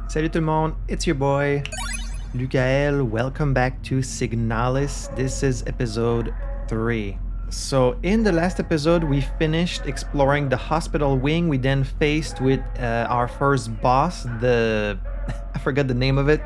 Salut tout le monde, it's your boy, Lukael. Welcome back to Signalis. This is episode 3. So in the last episode, we finished exploring the hospital wing. We then faced with our first boss, the... I forgot the name of it.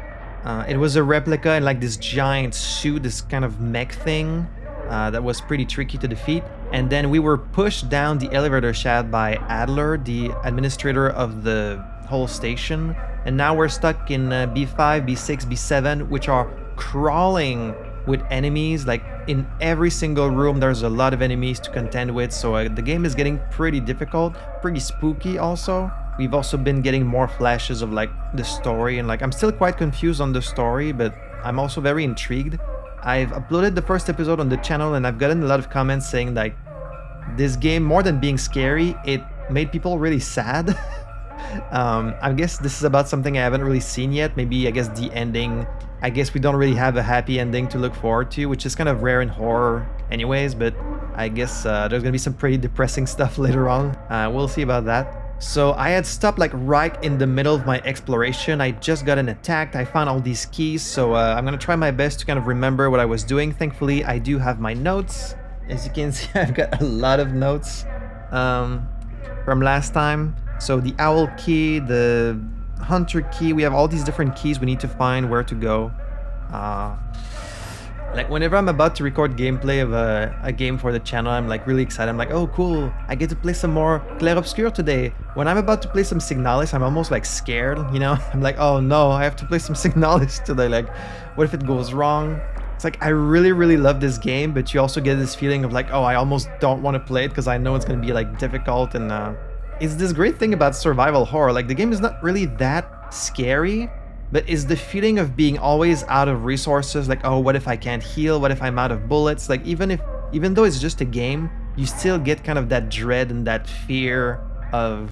It was a replica in like this giant suit, this kind of mech thing that was pretty tricky to defeat. And then we were pushed down the elevator shaft by Adler, the administrator of the whole station. And now we're stuck in B5, B6, B7, which are crawling with enemies. Like in every single room, there's a lot of enemies to contend with. So the game is getting pretty difficult, pretty spooky also. We've also been getting more flashes of like the story, and like I'm still quite confused on the story, but I'm also very intrigued. I've uploaded the first episode on the channel and I've gotten a lot of comments saying like this game, more than being scary, it made people really sad. I guess this is about something I haven't really seen yet. Maybe I guess the ending, I guess we don't really have a happy ending to look forward to, which is kind of rare in horror anyways, but I guess there's gonna be some pretty depressing stuff later on. We'll see about that. So I had stopped like right in the middle of my exploration. I just gotten attacked. I found all these keys, so I'm gonna try my best to kind of remember what I was doing. Thankfully, I do have my notes. As you can see, I've got a lot of notes from last time. So the owl key, the hunter key, we have all these different keys we need to find where to go. Like whenever I'm about to record gameplay of a game for the channel, I'm like really excited. I'm like, oh cool, I get to play some more Clair Obscur today. When I'm about to play some Signalis, I'm almost like scared, you know? I'm like, oh no, I have to play some Signalis today. Like, what if it goes wrong? It's like, I really love this game, but you also get this feeling of like, oh, I almost don't want to play it because I know it's going to be like difficult. And it's this great thing about survival horror. Like the game is not really that scary, but it's the feeling of being always out of resources. Like, oh, what if I can't heal? What if I'm out of bullets? Like even though it's just a game, you still get kind of that dread and that fear of,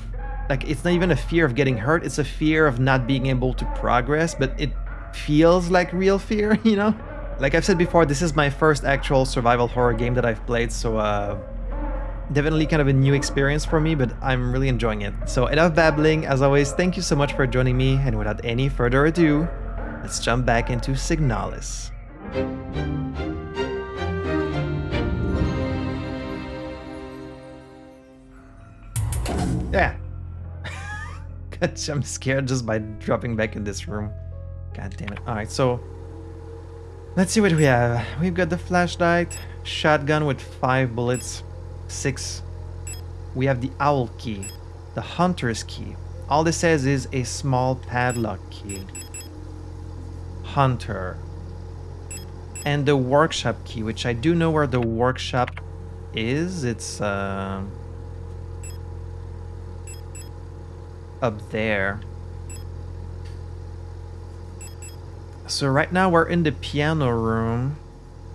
like, it's not even a fear of getting hurt. It's a fear of not being able to progress, but it feels like real fear, you know? Like I've said before, this is my first actual survival horror game that I've played, so definitely kind of a new experience for me, but I'm really enjoying it. So enough babbling. As always, thank you so much for joining me, and without any further ado, let's jump back into Signalis. Yeah. I'm scared just by dropping back in this room. God damn it. Alright, so let's see what we have. We've got the flashlight, shotgun with 5 bullets, 6. We have the owl key, the hunter's key. All this says is a small padlock key. Hunter. And the workshop key, which I do know where the workshop is. It's up there. So right now we're in the piano room.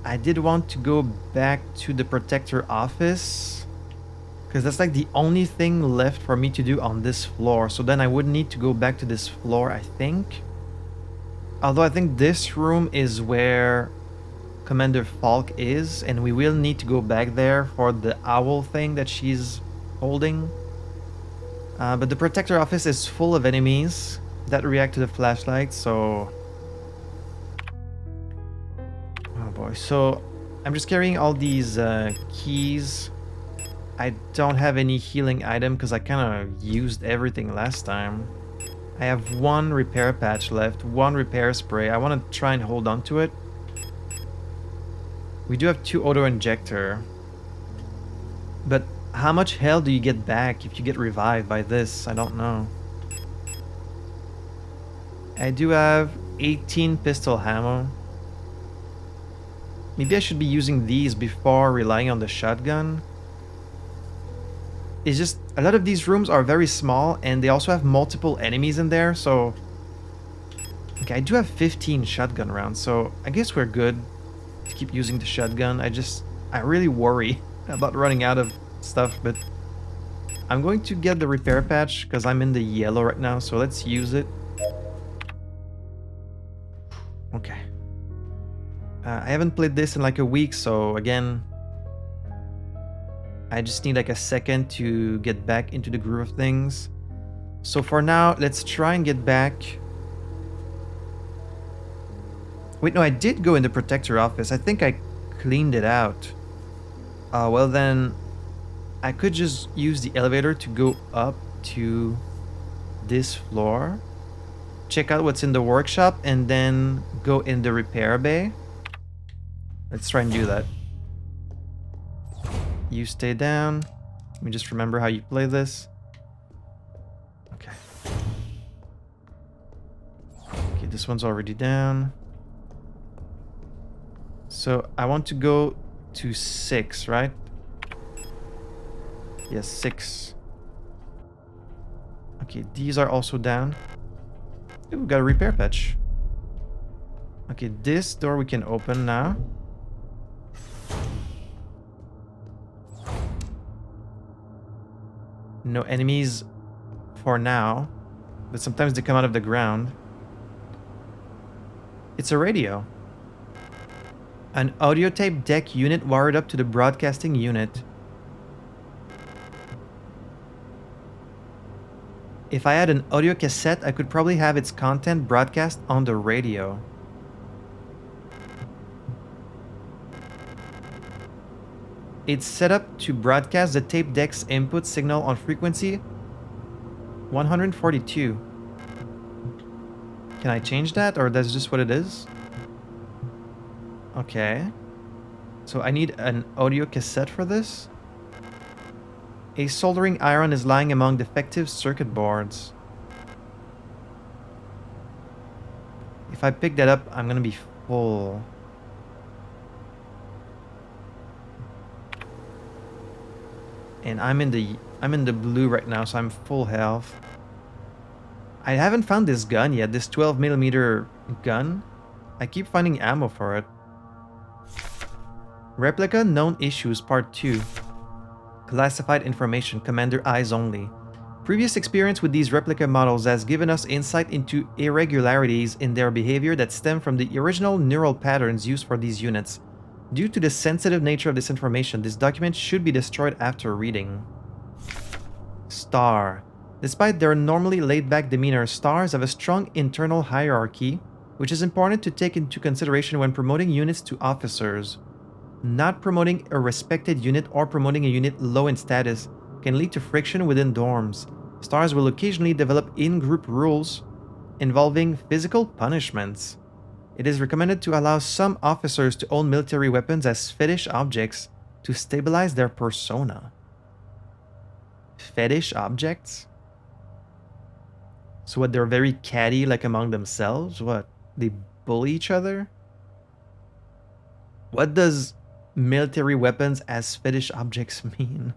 I did want to go back to the protector office because that's like the only thing left for me to do on this floor. So then I would need to go back to this floor, I think. Although I think this room is where Commander Falk is, and we will need to go back there for the owl thing that she's holding. But the protector office is full of enemies that react to the flashlight, so... Oh boy, so I'm just carrying all these keys. I don't have any healing item because I kind of used everything last time. I have 1 repair patch left, 1 repair spray. I want to try and hold on to it. We do have 2 auto injector. But how much health do you get back if you get revived by this? I don't know. I do have 18 pistol ammo. Maybe I should be using these before relying on the shotgun. It's just, a lot of these rooms are very small and they also have multiple enemies in there, so... Okay, I do have 15 shotgun rounds, so I guess we're good to keep using the shotgun. I really worry about running out of stuff, but... I'm going to get the repair patch because I'm in the yellow right now, so let's use it. Okay. I haven't played this in like a week, so again, I just need like a second to get back into the groove of things. So for now, let's try and get back Wait, no, I did go in the protector office. I think I cleaned it out. Well then, I could just use the elevator to go up to this floor, check out what's in the workshop, and then go in the repair bay. Let's try and do that. You stay down. Let me just remember how you play this. Okay. Okay, this one's already down. So I want to go to 6, right? Yes, 6. Okay, these are also down. Ooh, we got a repair patch. Okay, this door we can open now. No enemies for now, but sometimes they come out of the ground. It's a radio. An audio tape deck unit wired up to the broadcasting unit. If I had an audio cassette, I could probably have its content broadcast on the radio. It's set up to broadcast the tape deck's input signal on frequency 142. Can I change that, or that's just what it is? Okay. So I need an audio cassette for this. A soldering iron is lying among defective circuit boards. If I pick that up, I'm gonna be full. And I'm in the blue right now, so I'm full health. I haven't found this gun yet, this 12mm gun. I keep finding ammo for it. Replica Known Issues Part 2. Classified information, Commander Eyes Only. Previous experience with these replica models has given us insight into irregularities in their behavior that stem from the original neural patterns used for these units. Due to the sensitive nature of this information, this document should be destroyed after reading. Star. Despite their normally laid-back demeanor, stars have a strong internal hierarchy, which is important to take into consideration when promoting units to officers. Not promoting a respected unit or promoting a unit low in status can lead to friction within dorms. Stars will occasionally develop in-group rules involving physical punishments. It is recommended to allow some officers to own military weapons as fetish objects to stabilize their persona. Fetish objects? So what, they're very catty, like among themselves? What, they bully each other? What does military weapons as fetish objects mean?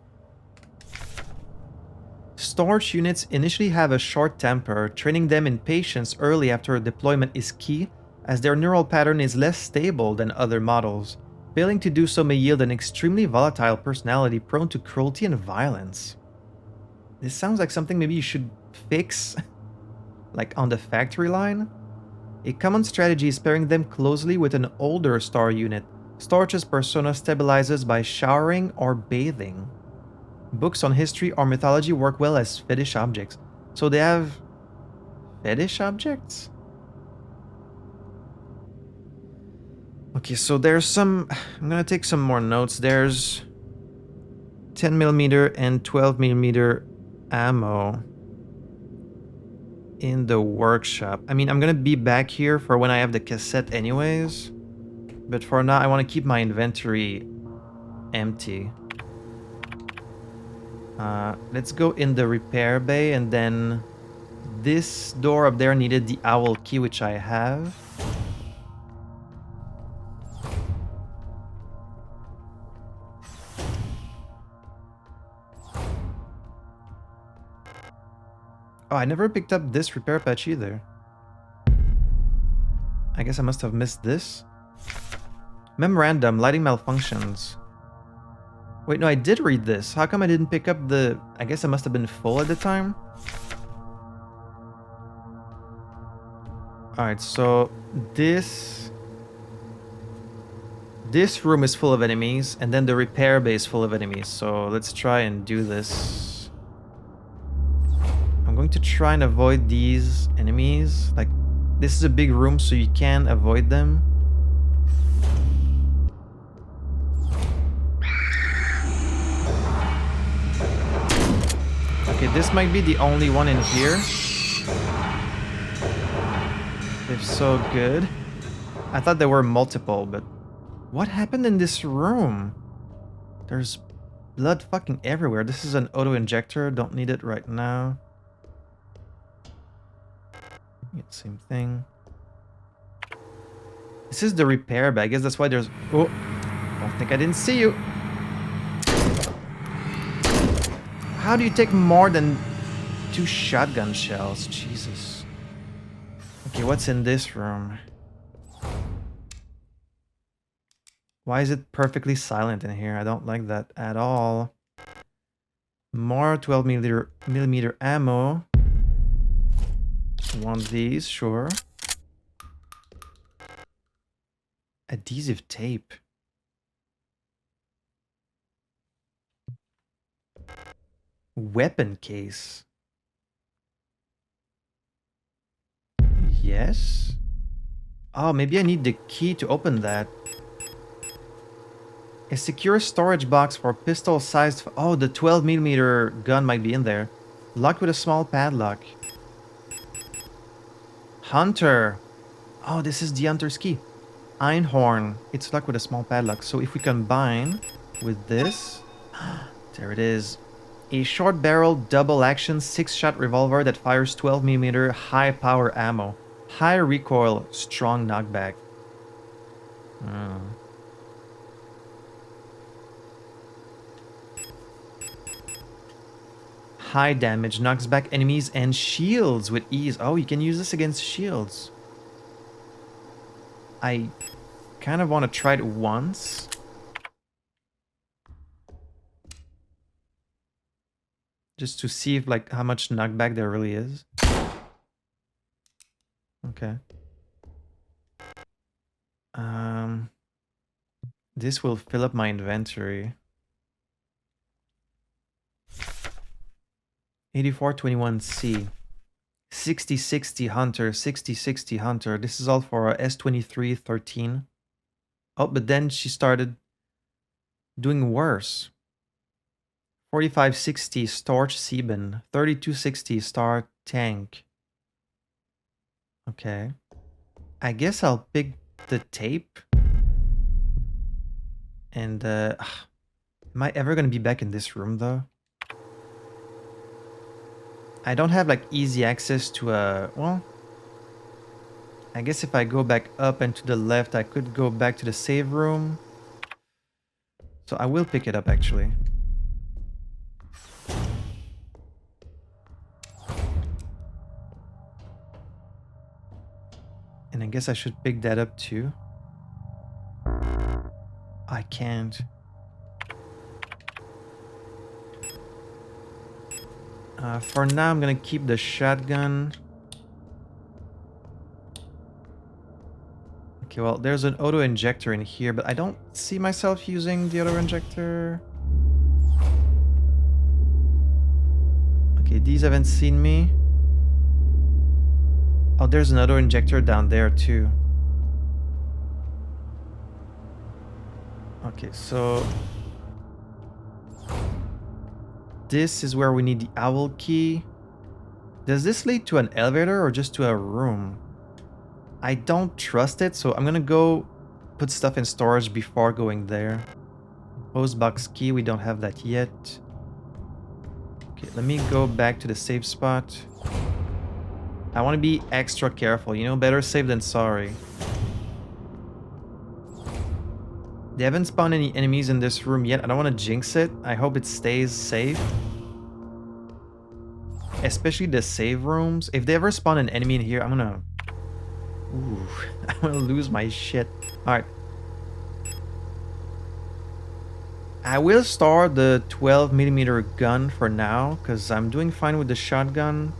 Storage units initially have a short temper. Training them in patience early after a deployment is key, as their neural pattern is less stable than other models. Failing to do so may yield an extremely volatile personality prone to cruelty and violence. This sounds like something maybe you should fix, like on the factory line. A common strategy is pairing them closely with an older star unit. Storage's persona stabilizes by showering or bathing. Books on history or mythology work well as fetish objects. So they have fetish objects? Okay, so there's some... I'm gonna take some more notes. There's 10mm and 12mm ammo in the workshop. I mean, I'm gonna be back here for when I have the cassette anyways. But for now, I want to keep my inventory empty. Let's go in the repair bay, and then this door up there needed the owl key, which I have. Oh, I never picked up this repair patch either. I guess I must have missed this. Memorandum, lighting malfunctions. Wait, no, I did read this. How come I didn't pick up the... I guess I must have been full at the time. Alright, so this room is full of enemies, and then the repair bay is full of enemies. So let's try and do this. I'm going to try and avoid these enemies. Like, this is a big room, so you can avoid them. this might be the only one in here. If so, good. I thought there were multiple, but what happened in this room? There's blood fucking everywhere. This is an auto-injector. Don't need it right now. Yeah, same thing. This is the repair bag. I guess that's why there's... Oh, don't think I didn't see you. How do you take more than 2 shotgun shells? Jesus. Okay, what's in this room? Why is it perfectly silent in here? I don't like that at all. More 12 millimeter ammo. Want these, sure. Adhesive tape. Weapon case. Yes. Oh, maybe I need the key to open that. A secure storage box for pistol-sized... Oh, the 12 millimeter gun might be in there. Locked with a small padlock. Hunter. Oh, this is the hunter's key. Einhorn. It's locked with a small padlock. So if we combine with this... There it is. A short-barreled, double-action, 6-shot revolver that fires 12 millimeter high-power ammo. High recoil, strong knockback. High damage, knocks back enemies and shields with ease. Oh, you can use this against shields. I kind of want to try it once. Just to see if, like, how much knockback there really is. Okay. This will fill up my inventory. 8421C. 6060 Hunter, 6060 Hunter. This is all for S2313. Oh, but then she started doing worse. 4560 Storch Sieben. 3260 Star Tank. Okay. I guess I'll pick the tape. And, am I ever gonna be back in this room, though? I don't have, like, easy access to a... Well... I guess if I go back up and to the left, I could go back to the save room. So I will pick it up, actually. And I guess I should pick that up, too. I can't. For now, I'm gonna keep the shotgun. Okay, well, there's an auto-injector in here, but I don't see myself using the auto-injector. Okay, these haven't seen me. Oh, there's an auto-injector down there, too. Okay, so... This is where we need the owl key. Does this lead to an elevator or just to a room? I don't trust it, so I'm gonna go put stuff in storage before going there. Postbox key, we don't have that yet. Okay, let me go back to the safe spot. I want to be extra careful, you know, better safe than sorry. They haven't spawned any enemies in this room yet. I don't want to jinx it. I hope it stays safe. Especially the save rooms. If they ever spawn an enemy in here, I'm gonna... Ooh, I'm gonna lose my shit. Alright. I will store the 12mm gun for now, because I'm doing fine with the shotgun.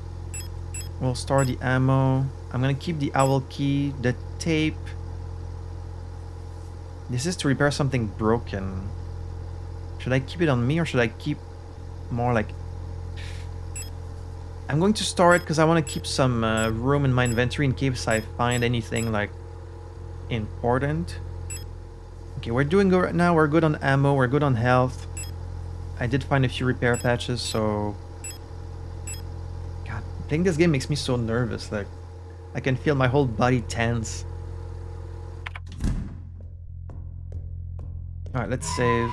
We'll store the ammo. I'm gonna keep the owl key, the tape. This is to repair something broken. Should I keep it on me or should I keep more like... I'm going to store it because I want to keep some room in my inventory in case I find anything like important. Okay, we're doing good right now. We're good on ammo. We're good on health. I did find a few repair patches, so Playing this game makes me so nervous. Like, I can feel my whole body tense. Alright, let's save.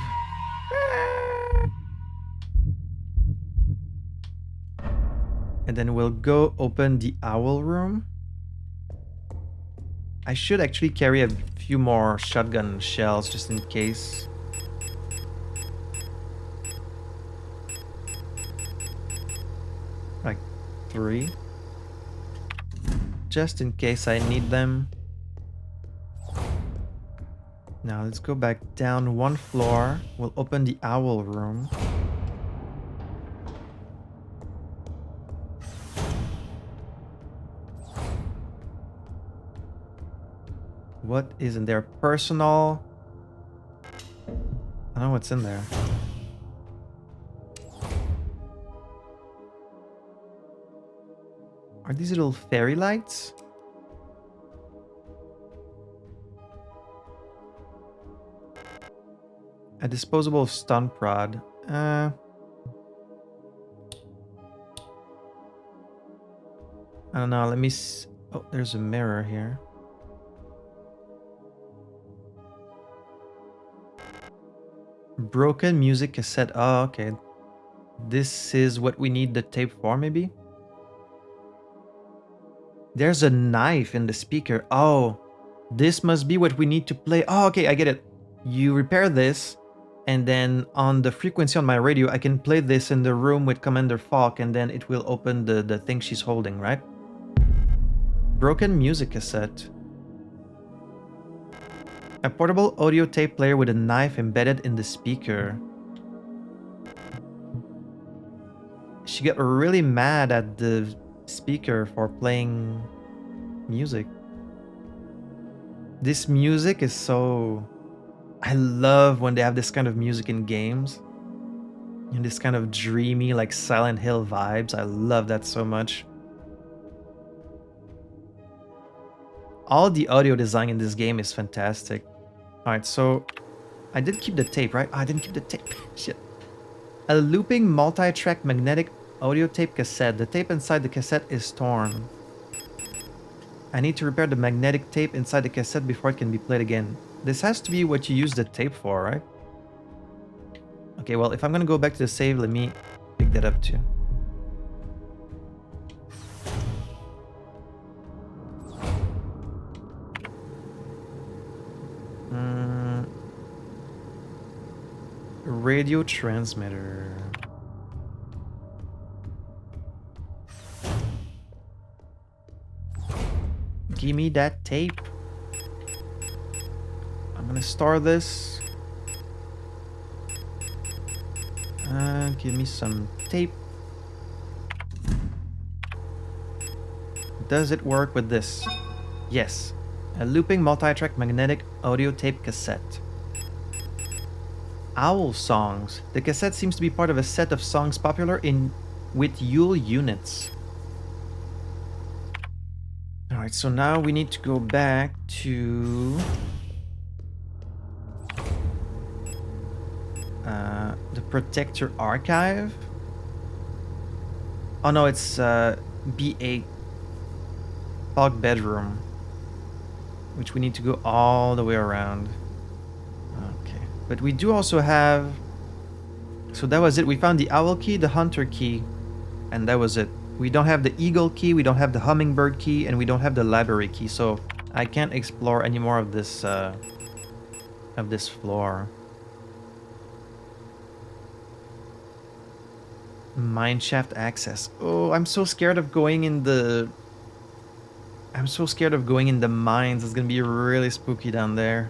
And then we'll go open the owl room. I should actually carry a few more shotgun shells just in case. Like 3. Just in case I need them. Now let's go back down 1 floor. We'll open the owl room. What is in there? Personal. I don't know what's in there. Are these little fairy lights? A disposable stun prod. I don't know. Let me. Oh, there's a mirror here. Broken music cassette. Oh, okay. This is what we need the tape for, maybe? There's a knife in the speaker. Oh, this must be what we need to play. Oh, okay, I get it. You repair this, and then on the frequency on my radio, I can play this in the room with Commander Falk, and then it will open the thing she's holding, right? Broken music cassette. A portable audio tape player with a knife embedded in the speaker. She got really mad at the speaker for playing music. This music is so... I love when they have this kind of music in games. And this kind of dreamy, like Silent Hill vibes. I love that so much. All the audio design in this game is fantastic. Alright, so I did keep the tape, right? Oh, I didn't keep the tape. Shit. A looping multi-track magnetic audio tape cassette. The tape inside the cassette is torn. I need to repair the magnetic tape inside the cassette before it can be played again. This has to be what you use the tape for, right? Okay, well, if I'm gonna go back to the save, let me pick that up too. Radio transmitter. Give me that tape. I'm gonna store this. Give me some tape. Does it work with this? Yes. A looping multi-track magnetic audio tape cassette. Owl songs. The cassette seems to be part of a set of songs popular with Yule units. Alright, so now we need to go back to the Protector Archive. Oh no, it's B8 Fog Bedroom, which we need to go all the way around. Okay, but we do also have... So that was it. We found the Owl key, the Hunter key, and that was it. We don't have the Eagle key, we don't have the Hummingbird key, and we don't have the Library key, so I can't explore any more of this floor. Mineshaft access. Oh, I'm so scared of going in the... I'm so scared of going in the mines. It's gonna be really spooky down there.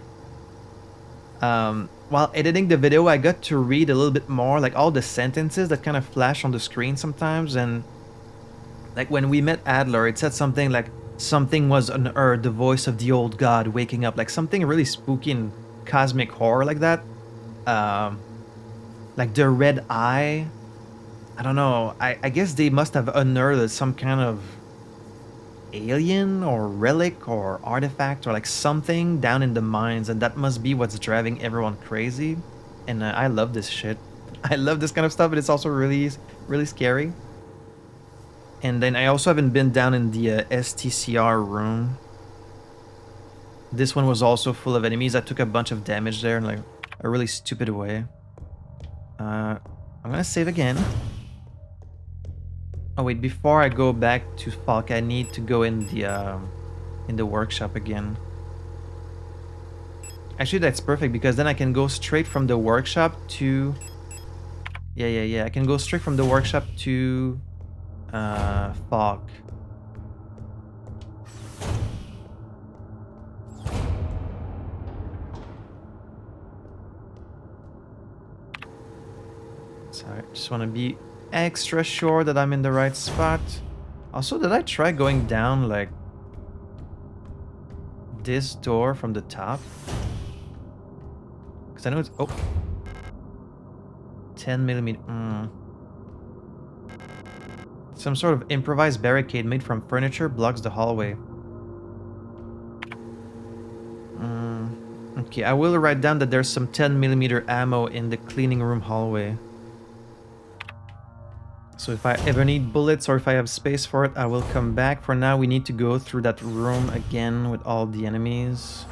While editing the video, I got to read a little bit more, like all the sentences that kind of flash on the screen sometimes, and like when we met Adler, it said something like, something was unearthed, the voice of the old god waking up, like something really spooky and cosmic horror like that. Like the red eye. I don't know. I guess they must have unearthed some kind of alien or relic or artifact or like something down in the mines, and that must be what's driving everyone crazy. And I love this shit. I love this kind of stuff, but it's also really, really scary. And then I also haven't been down in the STCR room. This one was also full of enemies. I took a bunch of damage there in like a really stupid way. I'm gonna save again. Oh wait, before I go back to Falk, I need to go in the workshop again. Actually, that's perfect because then I can go straight from the workshop to... Yeah. I can go straight from the workshop to Falk. So I just want to be extra sure that I'm in the right spot. Also, did I try going down like this door from the top? Because I know it's... Oh. 10mm. Some sort of improvised barricade made from furniture blocks the hallway. Okay, I will write down that there's some 10mm ammo in the cleaning room hallway. So if I ever need bullets or if I have space for it, I will come back. For now, we need to go through that room again with all the enemies.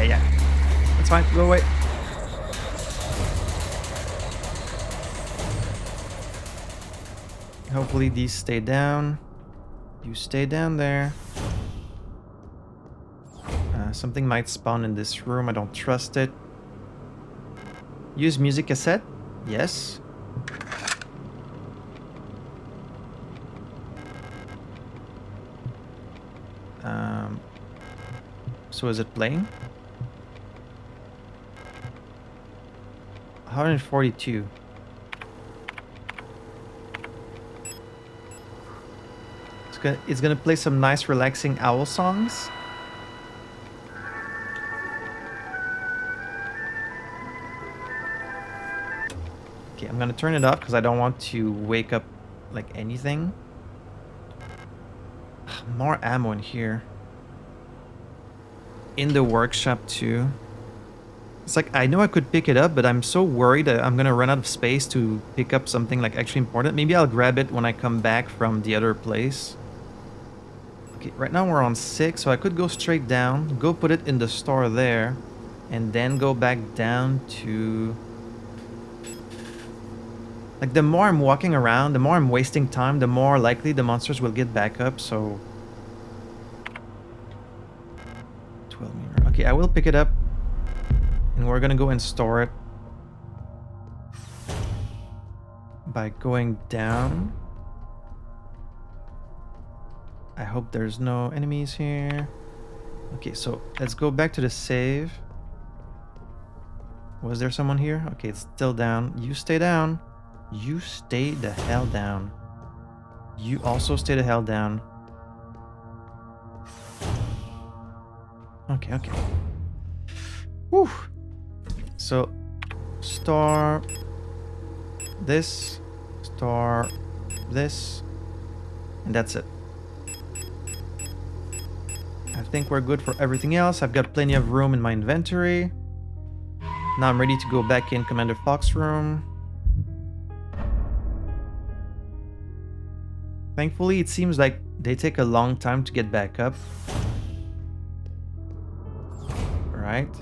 Yeah. That's fine, go away. Hopefully these stay down. You stay down there. Something might spawn in this room. I don't trust it. Use music cassette? Yes. So is it playing? 142. It's gonna play some nice relaxing owl songs. Okay, I'm gonna turn it off because I don't want to wake up like anything. More ammo in here. In the workshop too. It's like, I know I could pick it up, but I'm so worried that I'm gonna run out of space to pick up something like actually important. Maybe I'll grab it when I come back from the other place. Okay, right now we're on 6, so I could go straight down, go put it in the store there, and then go back down to... Like, the more I'm walking around, the more I'm wasting time, the more likely the monsters will get back up, so... 12mm. Okay, I will pick it up, and we're gonna go and store it by going down. I hope there's no enemies here. Okay, so let's go back to the save. Was there someone here? Okay, it's still down. You stay down. You stay the hell down. You also stay the hell down. Okay. Whew. So, store this, store this, and that's it. I think we're good for everything else. I've got plenty of room in my inventory. Now I'm ready to go back in Commander Fox's room. Thankfully, it seems like they take a long time to get back up. Right?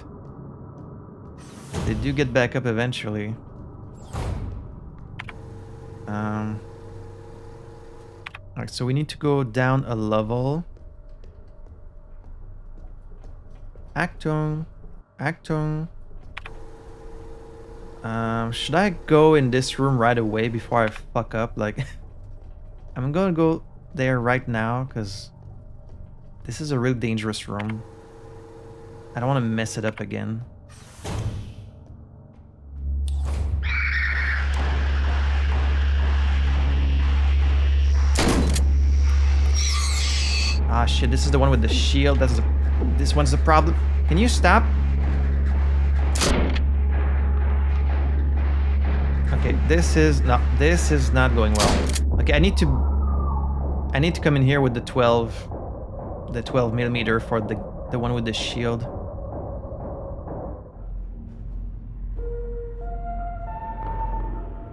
They do get back up eventually. Alright, so we need to go down a level. Achtung. Should I go in this room right away before I fuck up? Like, I'm gonna go there right now because this is a really dangerous room. I don't want to mess it up again. Ah shit, this is the one with the shield. This one's the problem. Can you stop? Okay, this is not going well. Okay, I need to I need to come in here with the 12 millimeter for the one with the shield.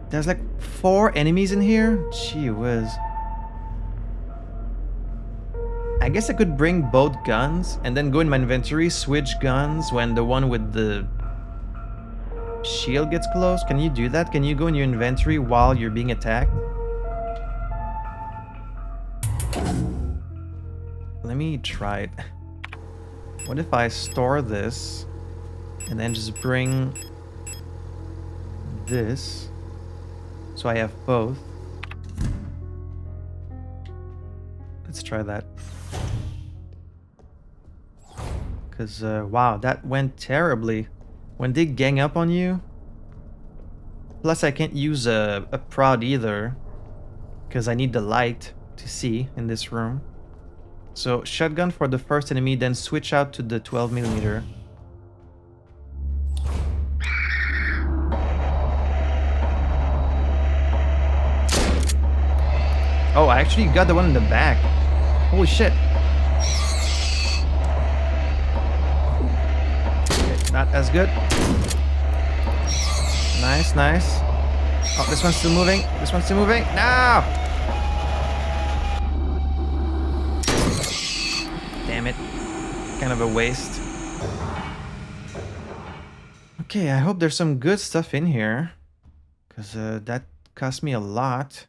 There's like 4 enemies in here? Gee whiz. I guess I could bring both guns and then go in my inventory, switch guns when the one with the shield gets close. Can you do that? Can you go in your inventory while you're being attacked? Let me try it. What if I store this and then just bring this so I have both? Let's try that. Because, wow, that went terribly. When they gang up on you. Plus, I can't use a prod either. Because I need the light to see in this room. So, shotgun for the first enemy, then switch out to the 12 millimeter. Oh, I actually got the one in the back. Holy shit. Okay, not as good. Nice, nice. Oh, this one's still moving. This one's still moving. No! Damn it. Kind of a waste. Okay, I hope there's some good stuff in here. Because that cost me a lot.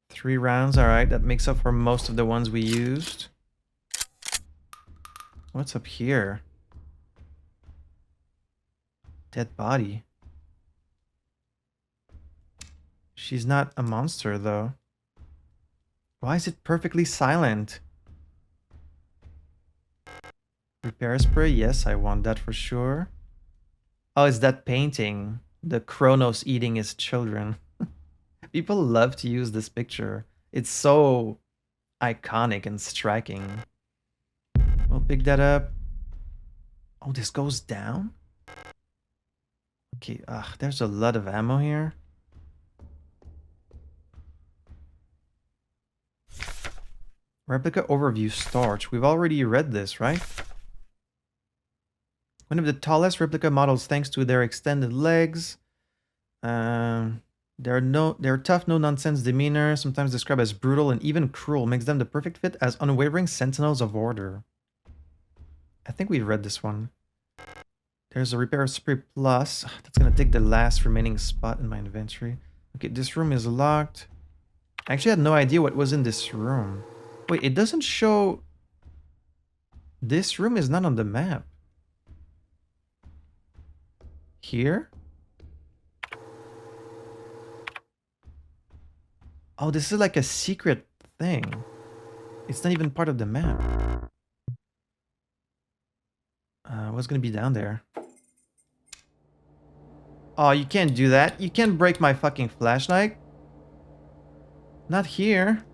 3 rounds, alright. That makes up for most of the ones we used. What's up here? Dead body. She's not a monster, though. Why is it perfectly silent? Repair spray? Yes, I want that for sure. Oh, it's that painting. The Kronos eating his children. People love to use this picture. It's so iconic and striking. We'll pick that up. Oh, this goes down? Okay, there's a lot of ammo here. Replica overview storage. We've already read this, right? One of the tallest replica models thanks to their extended legs. They're tough, no-nonsense demeanor, sometimes described as brutal and even cruel, makes them the perfect fit as unwavering sentinels of order. I think we read this one. There's a repair spray plus. That's gonna take the last remaining spot in my inventory. Okay, this room is locked. I actually had no idea what was in this room. Wait, it doesn't show... This room is not on the map. Here? Oh, this is like a secret thing. It's not even part of the map. What's gonna be down there? Oh, you can't do that. You can't break my fucking flashlight. Not here.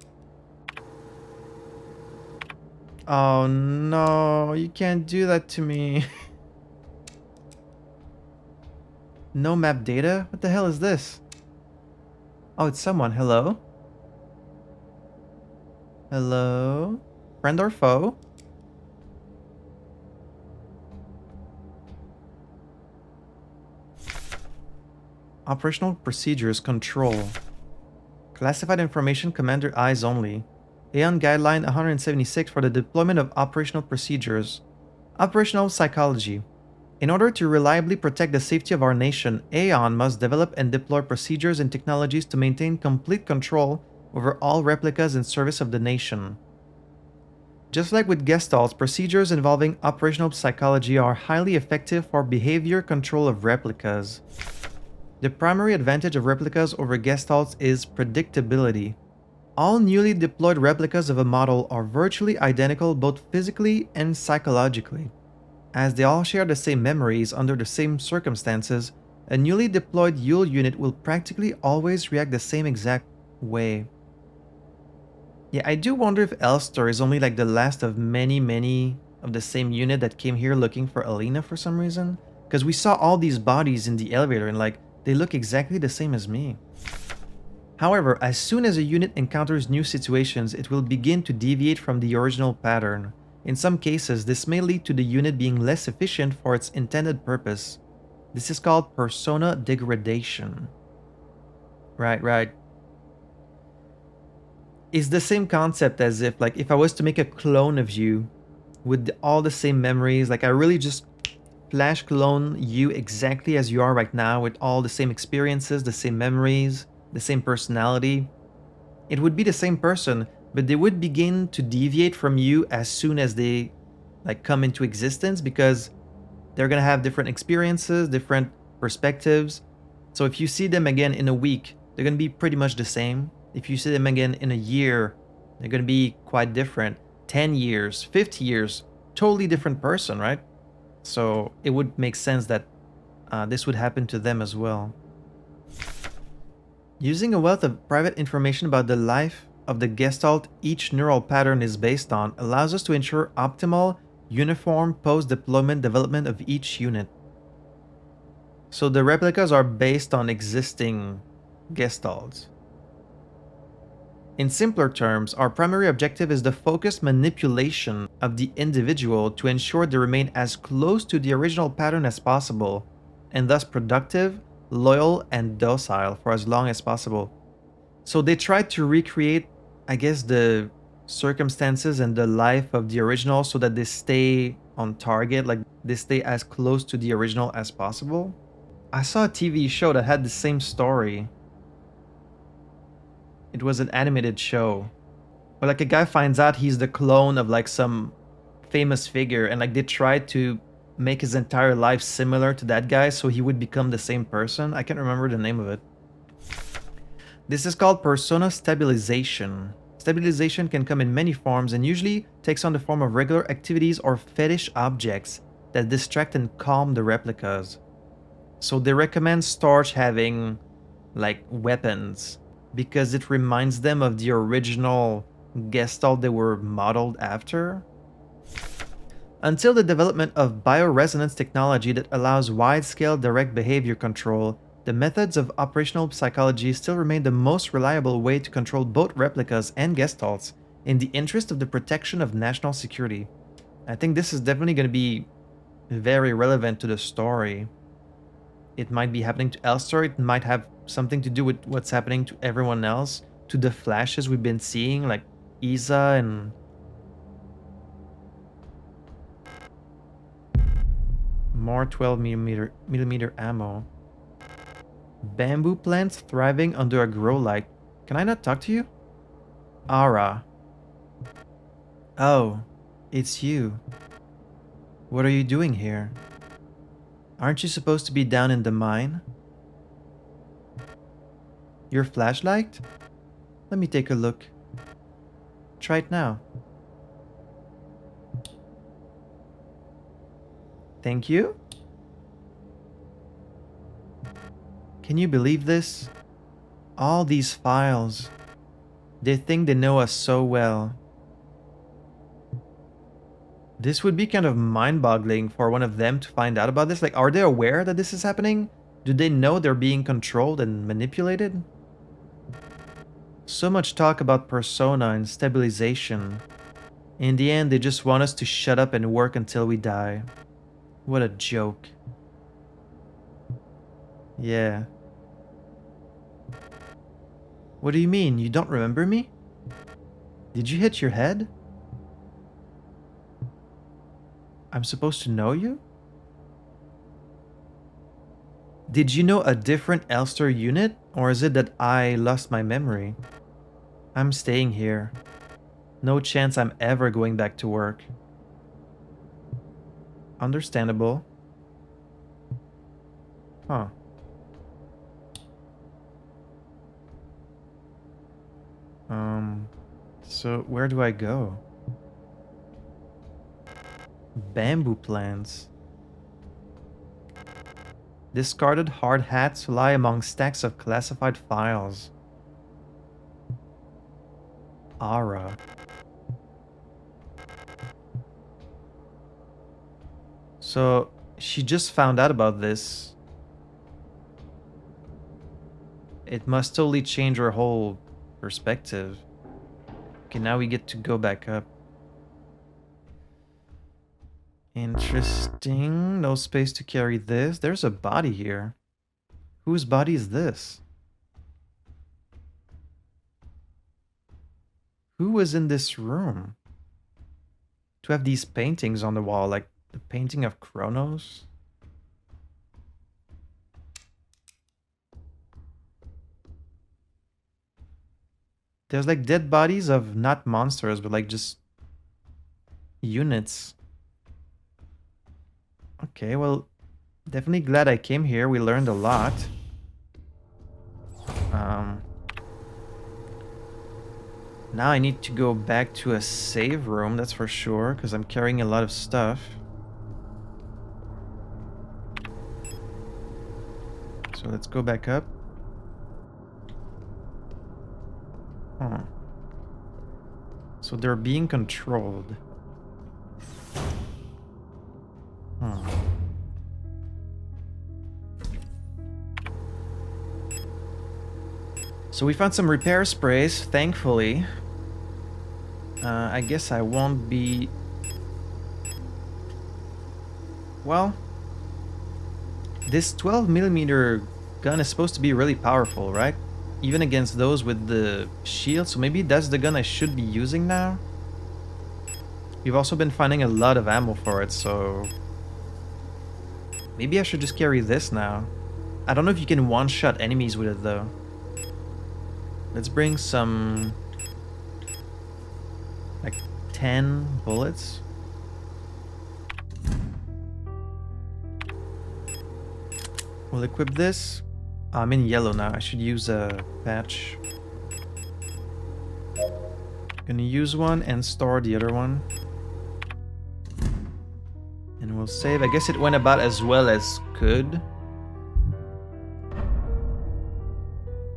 Oh no, you can't do that to me. No map data? What the hell is this? Oh, it's someone. Hello? Hello? Friend or foe? Operational procedures control. Classified information, commander eyes only. Aeon Guideline 176 for the deployment of operational procedures. Operational psychology. In order to reliably protect the safety of our nation, Aeon must develop and deploy procedures and technologies to maintain complete control over all replicas in service of the nation. Just like with Gestalts, procedures involving operational psychology are highly effective for behavior control of replicas. The primary advantage of replicas over Gestalts is predictability. All newly deployed replicas of a model are virtually identical both physically and psychologically. As they all share the same memories under the same circumstances, a newly deployed Yule unit will practically always react the same exact way. Yeah, I do wonder if Elster is only like the last of many of the same unit that came here looking for Alina for some reason. Because we saw all these bodies in the elevator and like, they look exactly the same as me. However, as soon as a unit encounters new situations, it will begin to deviate from the original pattern. In some cases, this may lead to the unit being less efficient for its intended purpose. This is called persona degradation. Right. It's the same concept as if, like, if I was to make a clone of you with all the same memories, like I really just flash clone you exactly as you are right now with all the same experiences, the same memories, the same personality. It would be the same person, but they would begin to deviate from you as soon as they like come into existence because they're going to have different experiences, different perspectives. So if you see them again in a week, they're going to be pretty much the same. If you see them again in a year, they're going to be quite different. 10 years, 50 years, totally different person, right? So it would make sense that this would happen to them as well. Using a wealth of private information about the life of the gestalt each neural pattern is based on allows us to ensure optimal, uniform post-deployment development of each unit. So the replicas are based on existing gestalts. In simpler terms, our primary objective is the focused manipulation of the individual to ensure they remain as close to the original pattern as possible, and thus productive, loyal, and docile for as long as possible. So they tried to recreate, I guess, the circumstances and the life of the original so that they stay on target, like they stay as close to the original as possible. I saw a TV show that had the same story. It was an animated show where like a guy finds out he's the clone of like some famous figure, and like they tried to make his entire life similar to that guy so he would become the same person. I can't remember the name of it. This is called persona stabilization. Stabilization can come in many forms and usually takes on the form of regular activities or fetish objects that distract and calm the replicas. So they recommend Storch having like weapons because it reminds them of the original gestalt they were modeled after. Until the development of bioresonance technology that allows wide-scale direct behavior control, the methods of operational psychology still remain the most reliable way to control both replicas and gestalts in the interest of the protection of national security. I think this is definitely going to be very relevant to the story. It might be happening to Elster, it might have something to do with what's happening to everyone else, to the flashes we've been seeing, like Isa and... More 12mm ammo. Bamboo plants thriving under a grow light. Can I not talk to you? Ara. Oh, it's you. What are you doing here? Aren't you supposed to be down in the mine? Your flashlight? Let me take a look. Try it now. Thank you. Can you believe this? All these files. They think they know us so well. This would be kind of mind-boggling for one of them to find out about this. Like, are they aware that this is happening? Do they know they're being controlled and manipulated? So much talk about persona and stabilization. In the end, they just want us to shut up and work until we die. What a joke. Yeah. What do you mean? You don't remember me? Did you hit your head? I'm supposed to know you? Did you know a different Elster unit? Or is it that I lost my memory? I'm staying here. No chance I'm ever going back to work. Understandable. Huh. So where do I go? Bamboo plants. Discarded hard hats lie among stacks of classified files. Ara. So she just found out about this. It must totally change our whole perspective. Okay, now we get to go back up. Interesting. No space to carry this. There's a body here. Whose body is this? Who was in this room? To have these paintings on the wall, like the painting of Kronos? There's like dead bodies of not monsters, but like just units. Okay, well, definitely glad I came here. We learned a lot. Now I need to go back to a save room, that's for sure, because I'm carrying a lot of stuff. So let's go back up. Huh. So they're being controlled. Huh. So we found some repair sprays, thankfully. I guess I won't be... Well... This 12mm gun is supposed to be really powerful, right? Even against those with the shield, so maybe that's the gun I should be using now? We've also been finding a lot of ammo for it, so... Maybe I should just carry this now. I don't know if you can one-shot enemies with it, though. Let's bring some... like 10 bullets. We'll equip this. I'm in yellow now. I should use a patch. Gonna use one and store the other one. And we'll save. I guess it went about as well as could.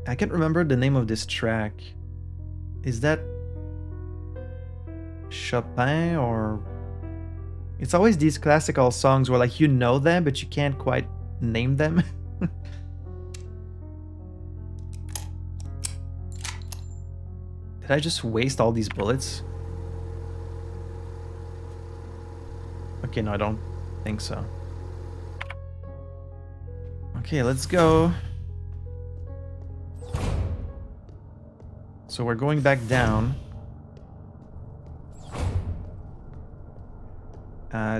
I can't remember the name of this track. Is that Chopin or... It's always these classical songs where like you know them but you can't quite name them. Did I just waste all these bullets? Okay, no, I don't think so. Okay, let's go. So we're going back down.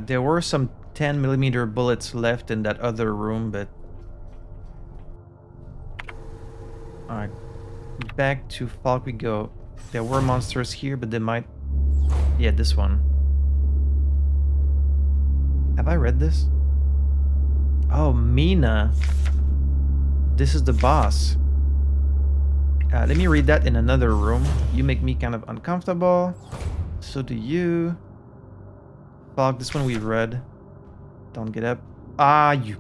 There were some 10mm bullets left in that other room, but... Alright. Back to Falk we go. There were monsters here, but they might... Yeah, this one. Have I read this? Oh, Mina. This is the boss. Let me read that in another room. You make me kind of uncomfortable. So do you. Fog, this one we've read. Don't get up. Ah, you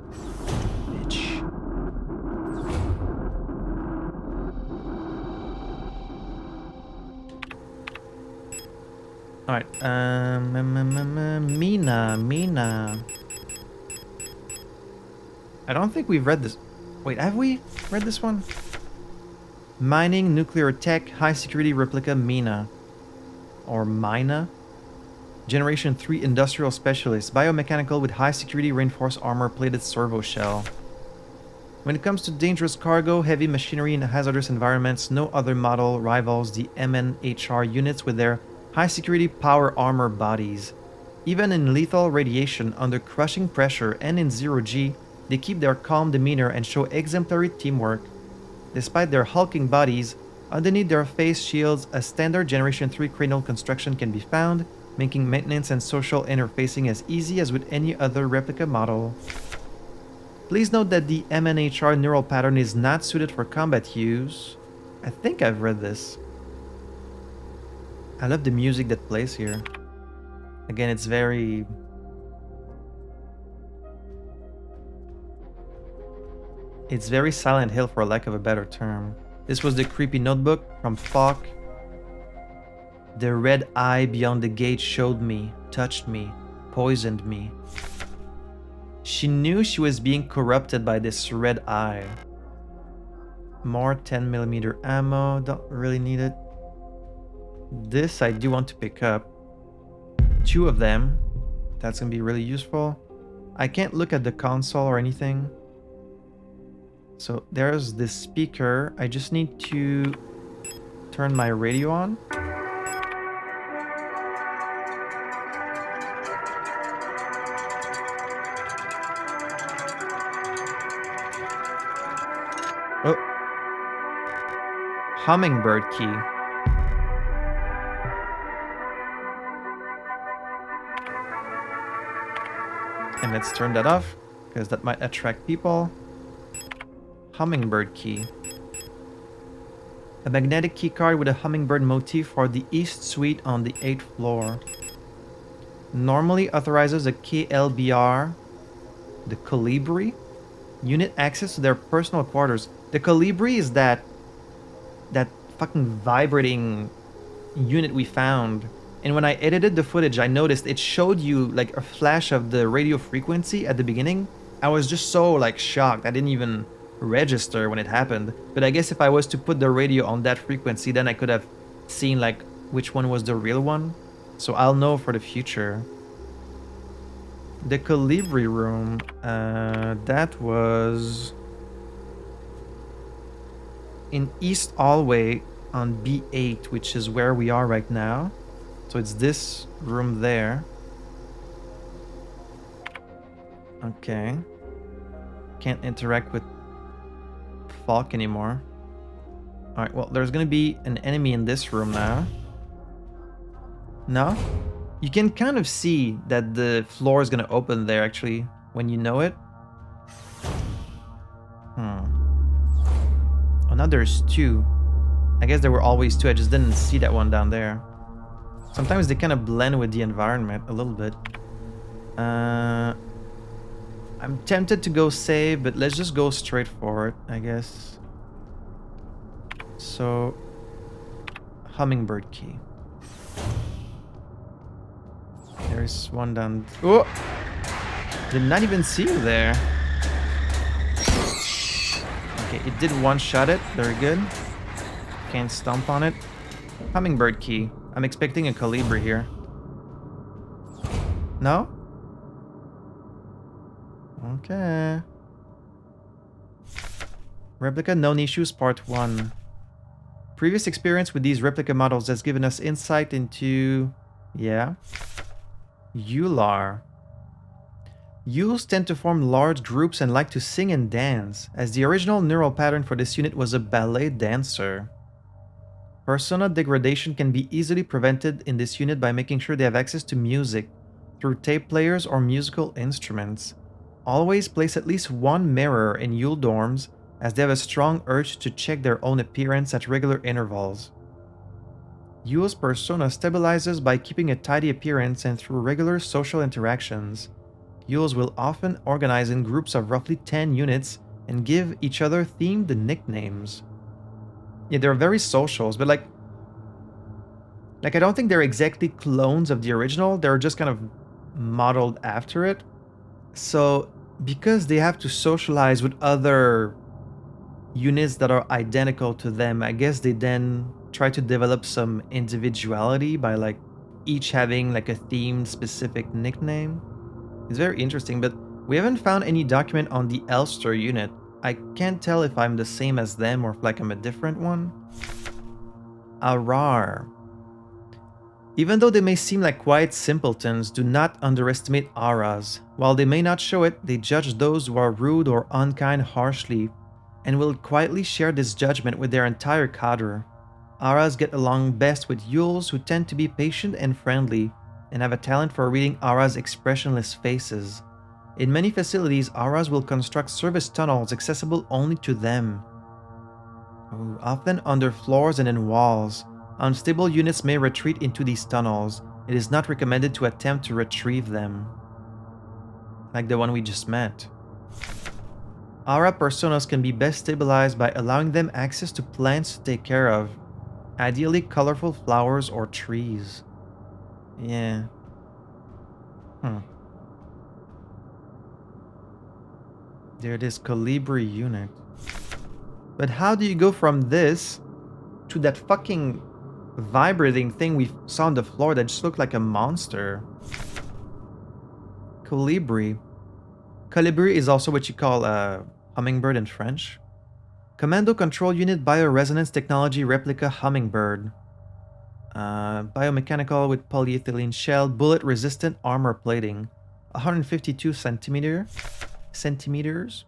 bitch. Alright, Mina. I don't think we've read this. Wait, have we read this one? Mining, nuclear tech, high security replica Mina. Or Mina. Generation 3 industrial specialist. Biomechanical with high security reinforced armor plated servo shell. When it comes to dangerous cargo, heavy machinery in hazardous environments, no other model rivals the MNHR units with their high security power armor bodies. Even in lethal radiation, under crushing pressure, and in zero-G, they keep their calm demeanor and show exemplary teamwork. Despite their hulking bodies, underneath their face shields, a standard Generation 3 cranial construction can be found, making maintenance and social interfacing as easy as with any other replica model. Please note that the MNHR neural pattern is not suited for combat use. I think I've read this. I love the music that plays here. Again, it's very... It's very Silent Hill, for lack of a better term. This was the creepy notebook from Falk. The red eye beyond the gate showed me, touched me, poisoned me. She knew she was being corrupted by this red eye. More 10mm ammo. Don't really need it. This I do want to pick up. 2 of them. That's gonna be really useful. I can't look at the console or anything. So there's this speaker. I just need to turn my radio on. Oh. Hummingbird key. And let's turn that off, because that might attract people. Hummingbird key. A magnetic key card with a hummingbird motif for the East Suite on the 8th floor. Normally authorizes a KLBR, the Colibri, unit access to their personal quarters. The Colibri is that fucking vibrating unit we found. And when I edited the footage, I noticed it showed you like a flash of the radio frequency at the beginning. I was just so like shocked. I didn't even register when it happened. But I guess if I was to put the radio on that frequency, then I could have seen like which one was the real one. So I'll know for the future. The Colibri room, that was in East Hallway on B8, which is where we are right now. So it's this room there. Okay. Can't interact with Falk anymore. Alright, well, there's gonna be an enemy in this room now. No? You can kind of see that the floor is gonna open there, actually, when you know it. Oh, now there's 2. I guess there were always 2, I just didn't see that one down there. Sometimes they kind of blend with the environment a little bit. I'm tempted to go save, but let's just go straight for it, I guess. So, hummingbird key. There's one down. Oh! Did not even see you there. Okay, it did one-shot it. Very good. Can't stomp on it. Hummingbird key. I'm expecting a Colibri here. No? Okay. Replica known issues part 1. Previous experience with these replica models has given us insight into... Yeah. Eular. Euls tend to form large groups and like to sing and dance, as the original neural pattern for this unit was a ballet dancer. Persona degradation can be easily prevented in this unit by making sure they have access to music through tape players or musical instruments. Always place at least one mirror in Eul dorms, as they have a strong urge to check their own appearance at regular intervals. Eul's persona stabilizes by keeping a tidy appearance and through regular social interactions. Euls will often organize in groups of roughly 10 units and give each other themed nicknames. Yeah, they're very socials, but like I don't think they're exactly clones of the original. They're just kind of modeled after it. So because they have to socialize with other units that are identical to them, I guess they then try to develop some individuality by like each having like a themed specific nickname. It's very interesting, but we haven't found any document on the Elster unit. I can't tell if I'm the same as them or if like I'm a different one. Arar. Even though they may seem like quiet simpletons, do not underestimate Auras. While they may not show it, they judge those who are rude or unkind harshly, and will quietly share this judgment with their entire cadre. Auras get along best with Euls, who tend to be patient and friendly, and have a talent for reading Auras' expressionless faces. In many facilities, Auras will construct service tunnels accessible only to them. Often under floors and in walls. Unstable units may retreat into these tunnels. It is not recommended to attempt to retrieve them. Like the one we just met. Aura personas can be best stabilized by allowing them access to plants to take care of. Ideally colorful flowers or trees. Yeah. There it is, Colibri unit. But how do you go from this to that fucking vibrating thing we saw on the floor that just looked like a monster? Colibri. Colibri is also what you call a hummingbird in French. Commando Control Unit Bioresonance Technology Replica Hummingbird. Biomechanical with polyethylene shell, bullet resistant armor plating. 152 centimeters.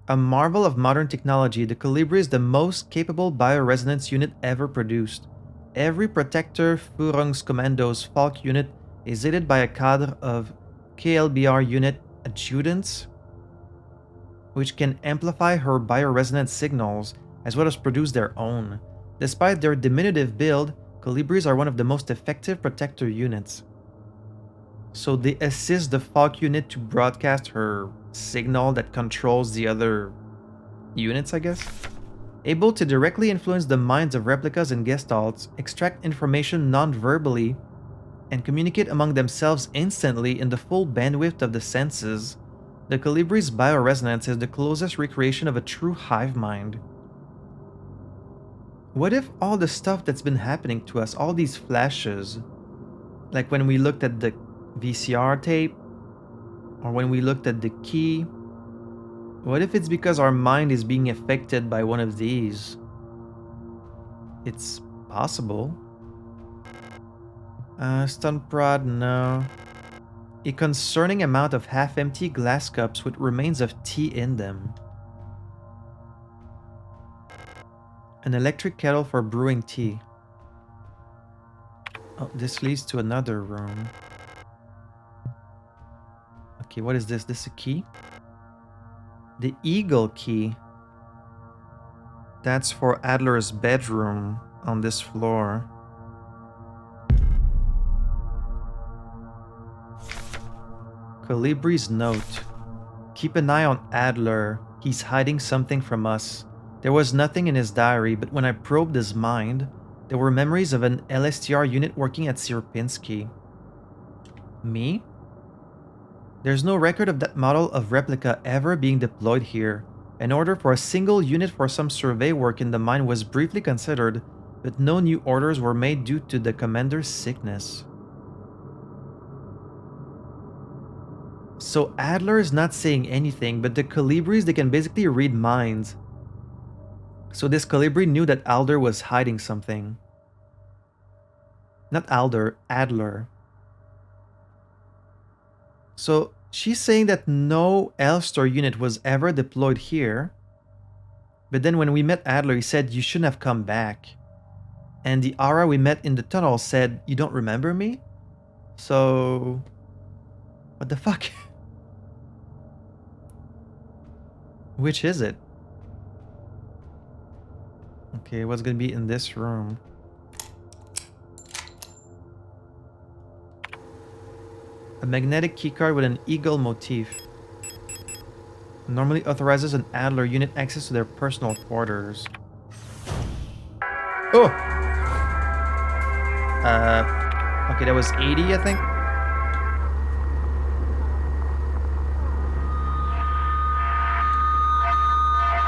A marvel of modern technology, the Colibri is the most capable bioresonance unit ever produced. Every Protector Führungskommandos Falk unit is aided by a cadre of KLBR unit adjutants, which can amplify her bioresonance signals as well as produce their own. Despite their diminutive build, Colibris are one of the most effective Protector units. So they assist the Falk unit to broadcast her signal that controls the other units, I guess. Able to directly influence the minds of replicas and gestalts, extract information non-verbally, and communicate among themselves instantly in the full bandwidth of the senses, the Colibri's bioresonance is the closest recreation of a true hive mind. What if all the stuff that's been happening to us, all these flashes, like when we looked at the VCR tape, or when we looked at the key, what if it's because our mind is being affected by one of these? It's possible. Stun prod, no. A concerning amount of half-empty glass cups with remains of tea in them. An electric kettle for brewing tea. Oh, this leads to another room. Okay, what is this? This is a key? The eagle key. That's for Adler's bedroom on this floor. Colibri's note. Keep an eye on Adler. He's hiding something from us. There was nothing in his diary, but when I probed his mind, there were memories of an LSTR unit working at Sierpinski. Me? There's no record of that model of replica ever being deployed here. An order for a single unit for some survey work in the mine was briefly considered, but no new orders were made due to the commander's sickness. So Adler is not saying anything, but the Colibris, they can basically read minds. So this Colibri knew that Adler was hiding something. Not Adler. So she's saying that no Elster unit was ever deployed here. But then when we met Adler, he said, you shouldn't have come back. And the aura we met in the tunnel said, you don't remember me? So... what the fuck? Which is it? Okay, what's gonna be in this room? A magnetic keycard with an eagle motif. Normally authorizes an Adler unit access to their personal quarters. Oh! Okay, that was 80, I think.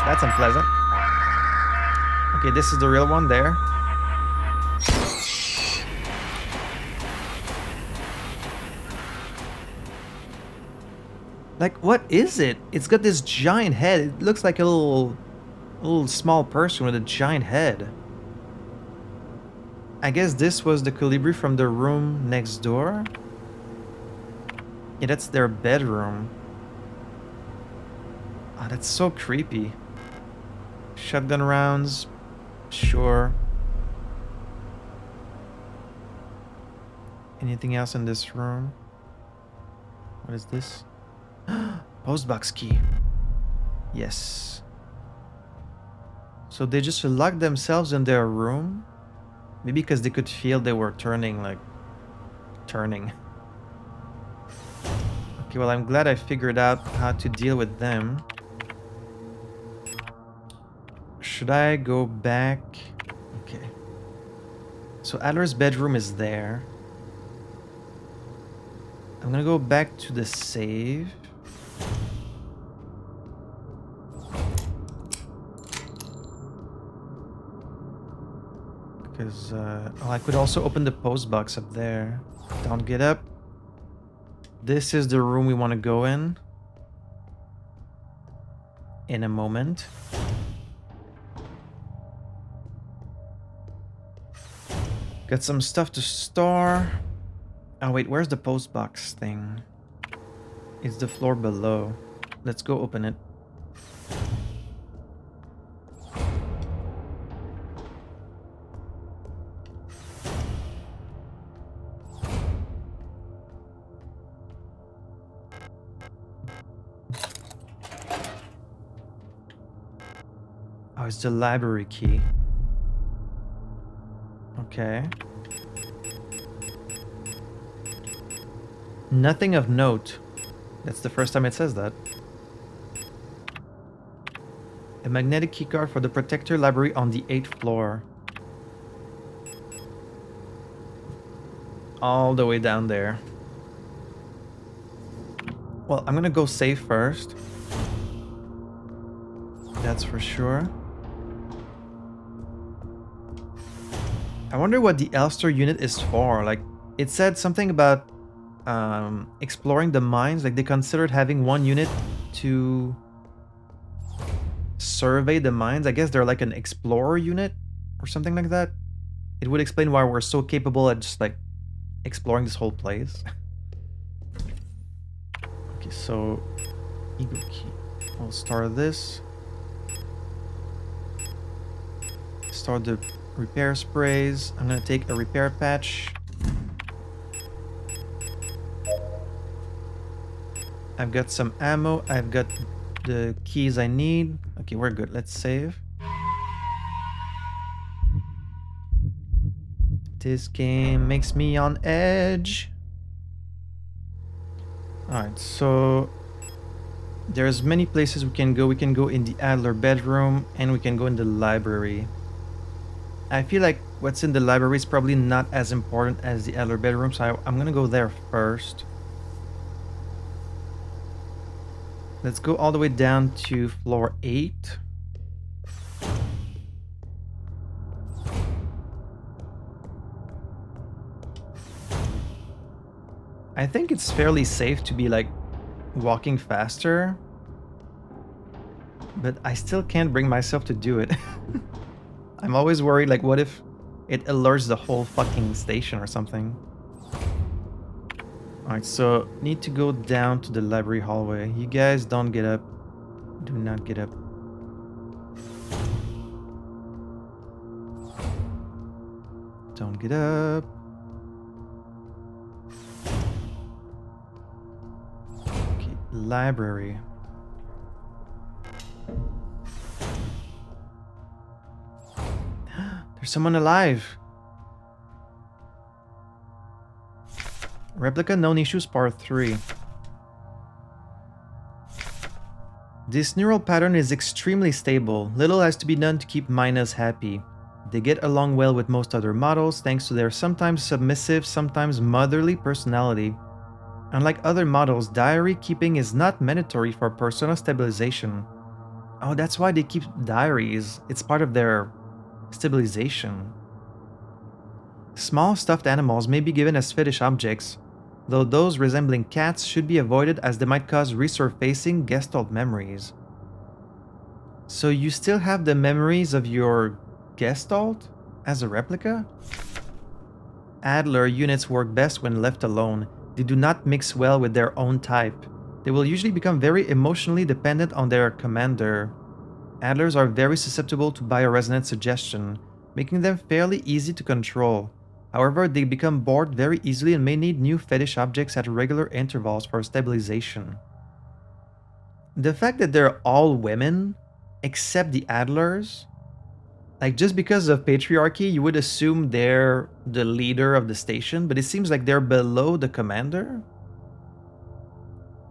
That's unpleasant. Okay, this is the real one there. Like, what is it? It's got this giant head. It looks like a little small person with a giant head. I guess this was the Colibri from the room next door. Yeah, that's their bedroom. Oh, that's so creepy. Shotgun rounds. Sure. Anything else in this room? What is this? Postbox key. Yes. So they just locked themselves in their room? Maybe because they could feel they were turning. Okay, well, I'm glad I figured out how to deal with them. Should I go back? Okay. So Adler's bedroom is there. I'm gonna go back to the save. Because I could also open the post box up there. Don't get up. This is the room we want to go in a moment. Got some stuff to store. Oh wait, where's the post box thing? It's the floor below. Let's go open it. Oh, it's the library key. Okay. Nothing of note. That's the first time it says that. A magnetic keycard for the Protector Library on the 8th floor. All the way down there. Well, I'm gonna go save first. That's for sure. I wonder what the Elster unit is for. Like, it said something about exploring the mines. Like, they considered having one unit to survey the mines. I guess they're like an explorer unit or something like that. It would explain why we're so capable at just like exploring this whole place. Okay, so ego key. I'll start this. Start the repair sprays. I'm gonna take a repair patch. I've got some ammo. I've got the keys I need. Okay, we're good. Let's save. This game makes me on edge. Alright, so there's many places we can go. We can go in the Adler bedroom and we can go in the library. I feel like what's in the library is probably not as important as the Adler bedroom, so I'm gonna go there first. Let's go all the way down to floor 8. I think it's fairly safe to be like walking faster, but I still can't bring myself to do it. I'm always worried, like, what if it alerts the whole fucking station or something? Alright, so need to go down to the library hallway. You guys don't get up. Do not get up. Don't get up. Okay, library. There's someone alive. Replica known issues part 3. This neural pattern is extremely stable. Little has to be done to keep miners happy. They get along well with most other models thanks to their sometimes submissive, sometimes motherly personality. Unlike other models, diary keeping is not mandatory for persona stabilization. Oh, that's why they keep diaries. It's part of their stabilization. Small stuffed animals may be given as fetish objects, though those resembling cats should be avoided as they might cause resurfacing Gestalt memories. So you still have the memories of your Gestalt as a replica? Adler units work best when left alone. They do not mix well with their own type. They will usually become very emotionally dependent on their commander. Adlers are very susceptible to bioresonance suggestion, making them fairly easy to control. However, they become bored very easily and may need new fetish objects at regular intervals for stabilization. The fact that they're all women, except the Adlers, like just because of patriarchy, you would assume they're the leader of the station, but it seems like they're below the commander,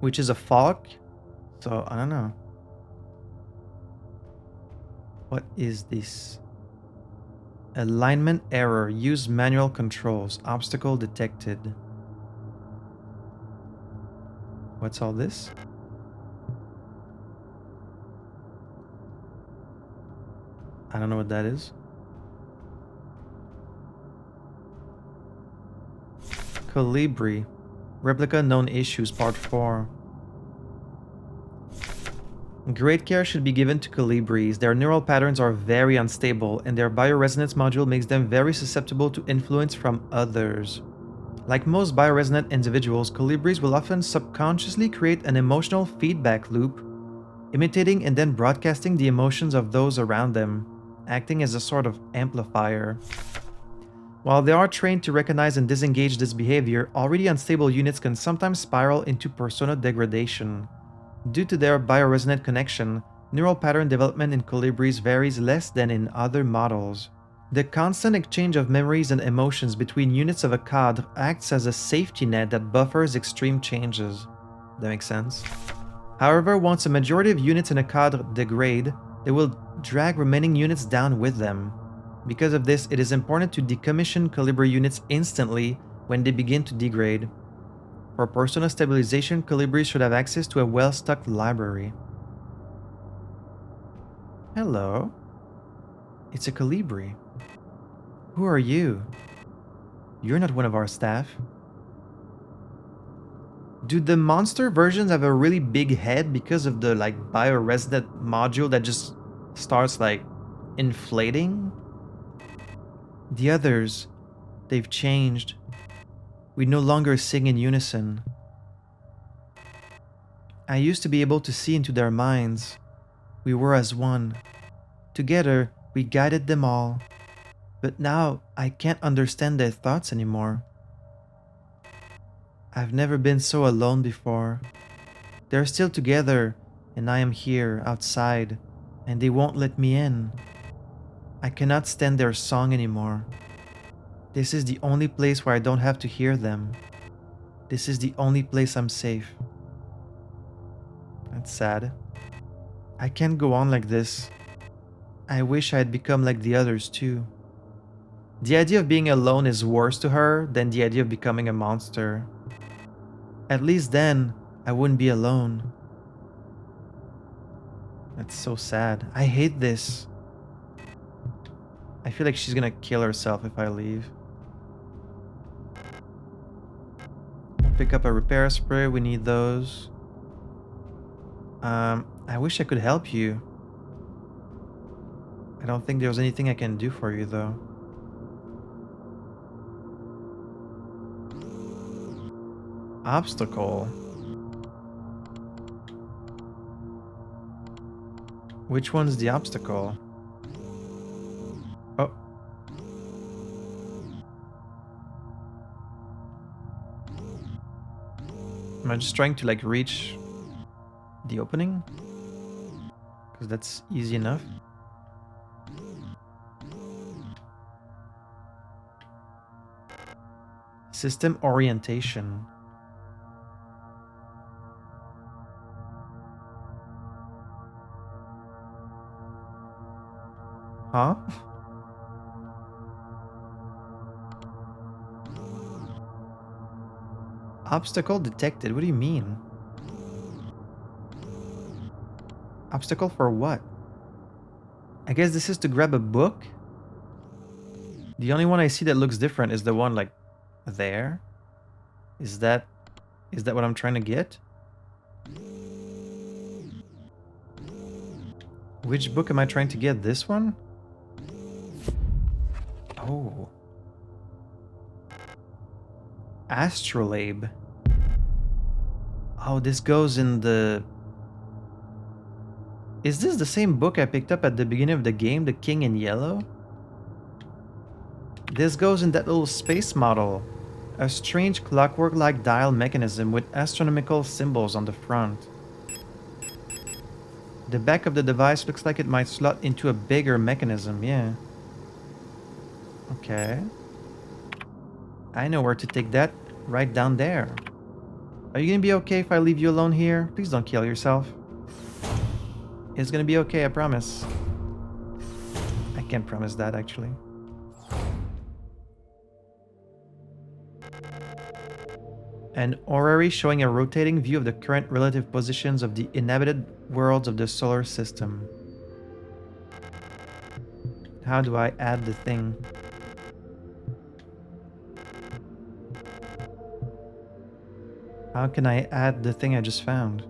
which is a Falk, so I don't know. What is this? Alignment error. Use manual controls. Obstacle detected. What's all this? I don't know what that is. Colibri. Replica known issues, part 4. Great care should be given to colibris. Their neural patterns are very unstable, and their bioresonance module makes them very susceptible to influence from others. Like most bioresonant individuals, colibris will often subconsciously create an emotional feedback loop, imitating and then broadcasting the emotions of those around them, acting as a sort of amplifier. While they are trained to recognize and disengage this behavior, already unstable units can sometimes spiral into persona degradation. Due to their bioresonant connection, neural pattern development in colibris varies less than in other models. The constant exchange of memories and emotions between units of a cadre acts as a safety net that buffers extreme changes. That makes sense. However, once a majority of units in a cadre degrade, they will drag remaining units down with them. Because of this, it is important to decommission colibri units instantly when they begin to degrade. For persona stabilization, colibris should have access to a well-stocked library. Hello. It's a colibri. Who are you? You're not one of our staff. Do the monster versions have a really big head because of the bioresonant module that just starts inflating? The others, they've changed. We no longer sing in unison. I used to be able to see into their minds. We were as one. Together, we guided them all. But now, I can't understand their thoughts anymore. I've never been so alone before. They're still together, and I am here, outside, and they won't let me in. I cannot stand their song anymore. This is the only place where I don't have to hear them. This is the only place I'm safe. That's sad. I can't go on like this. I wish I had become like the others too. The idea of being alone is worse to her than the idea of becoming a monster. At least then, I wouldn't be alone. That's so sad. I hate this. I feel like she's gonna kill herself if I leave. We'll pick up a repair spray. We need those. I wish I could help you. I don't think there's anything I can do for you though. Obstacle. Which one's the obstacle? Oh. Am I just trying to reach the opening? Because that's easy enough. System orientation. Huh? Obstacle detected. What do you mean? Obstacle for what? I guess this is to grab a book? The only one I see that looks different is the one there. Is that what I'm trying to get? Which book am I trying to get? This one? Oh. Astrolabe. Oh, this goes in the... Is this the same book I picked up at the beginning of the game, The King in Yellow? This goes in that little space model. A strange clockwork-like dial mechanism with astronomical symbols on the front. The back of the device looks like it might slot into a bigger mechanism, yeah. Okay. I know where to take that, right down there. Are you gonna be okay if I leave you alone here? Please don't kill yourself. It's gonna be okay, I promise. I can't promise that, actually. An orrery showing a rotating view of the current relative positions of the inhabited worlds of the solar system. How do I add the thing? How can I add the thing I just found?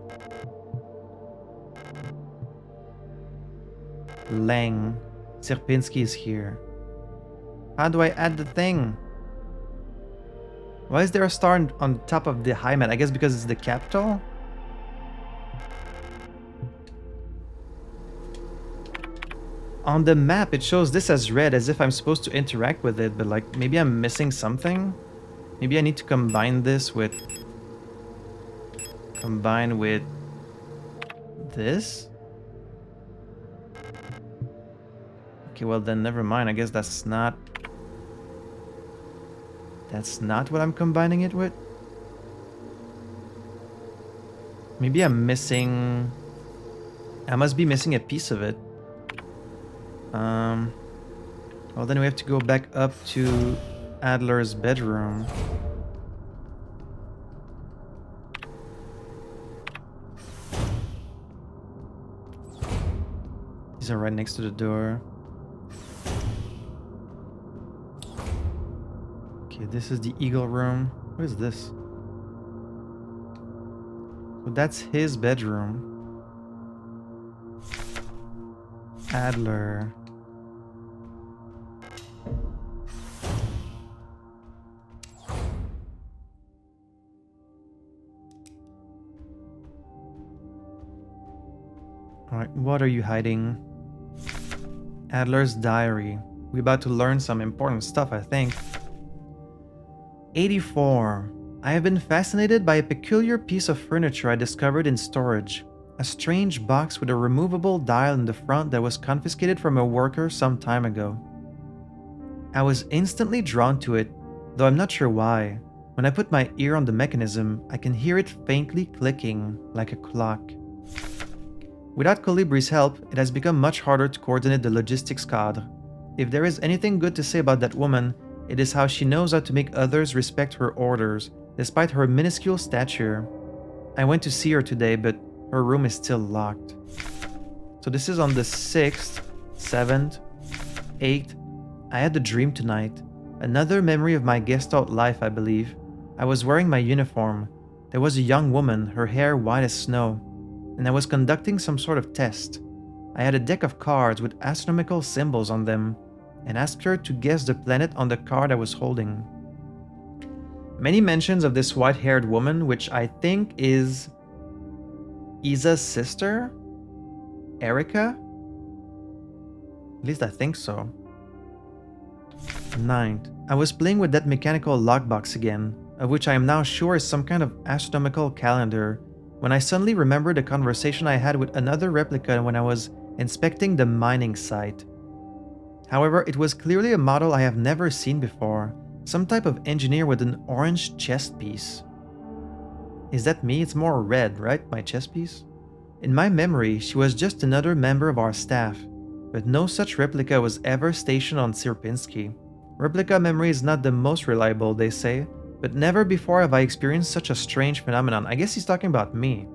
Lang. Sierpinski is here. How do I add the thing? Why is there a star on top of the high mat? I guess because it's the capital? On the map, it shows this as red, as if I'm supposed to interact with it, but like, maybe I'm missing something? Maybe I need to combine this with... Combine with... this? Okay, well then, never mind. I guess that's not... That's not what I'm combining it with? Maybe I'm missing... I must be missing a piece of it. Well, then we have to go back up to Adler's bedroom. These are right next to the door. Okay, this is the eagle room. What is this? So that's his bedroom. Adler. Alright, what are you hiding? Adler's diary. We're about to learn some important stuff, I think. 84. I have been fascinated by a peculiar piece of furniture I discovered in storage. A strange box with a removable dial in the front that was confiscated from a worker some time ago. I was instantly drawn to it, though I'm not sure why. When I put my ear on the mechanism, I can hear it faintly clicking, like a clock. Without Colibri's help, it has become much harder to coordinate the logistics cadre. If there is anything good to say about that woman, it is how she knows how to make others respect her orders, despite her minuscule stature. I went to see her today, but her room is still locked. So this is on the 6th, 7th, 8th. I had a dream tonight. Another memory of my Gestalt life, I believe. I was wearing my uniform. There was a young woman, her hair white as snow, and I was conducting some sort of test. I had a deck of cards with astronomical symbols on them, and asked her to guess the planet on the card I was holding. Many mentions of this white-haired woman, which I think is Isa's sister? Erica? At least I think so. 9th. I was playing with that mechanical lockbox again, of which I am now sure is some kind of astronomical calendar, when I suddenly remembered a conversation I had with another replica when I was inspecting the mining site. However, it was clearly a model I have never seen before, some type of engineer with an orange chest piece. Is that me? It's more red, right? My chest piece? In my memory, she was just another member of our staff, but no such replica was ever stationed on Sierpinski. Replica memory is not the most reliable, they say, but never before have I experienced such a strange phenomenon. I guess he's talking about me.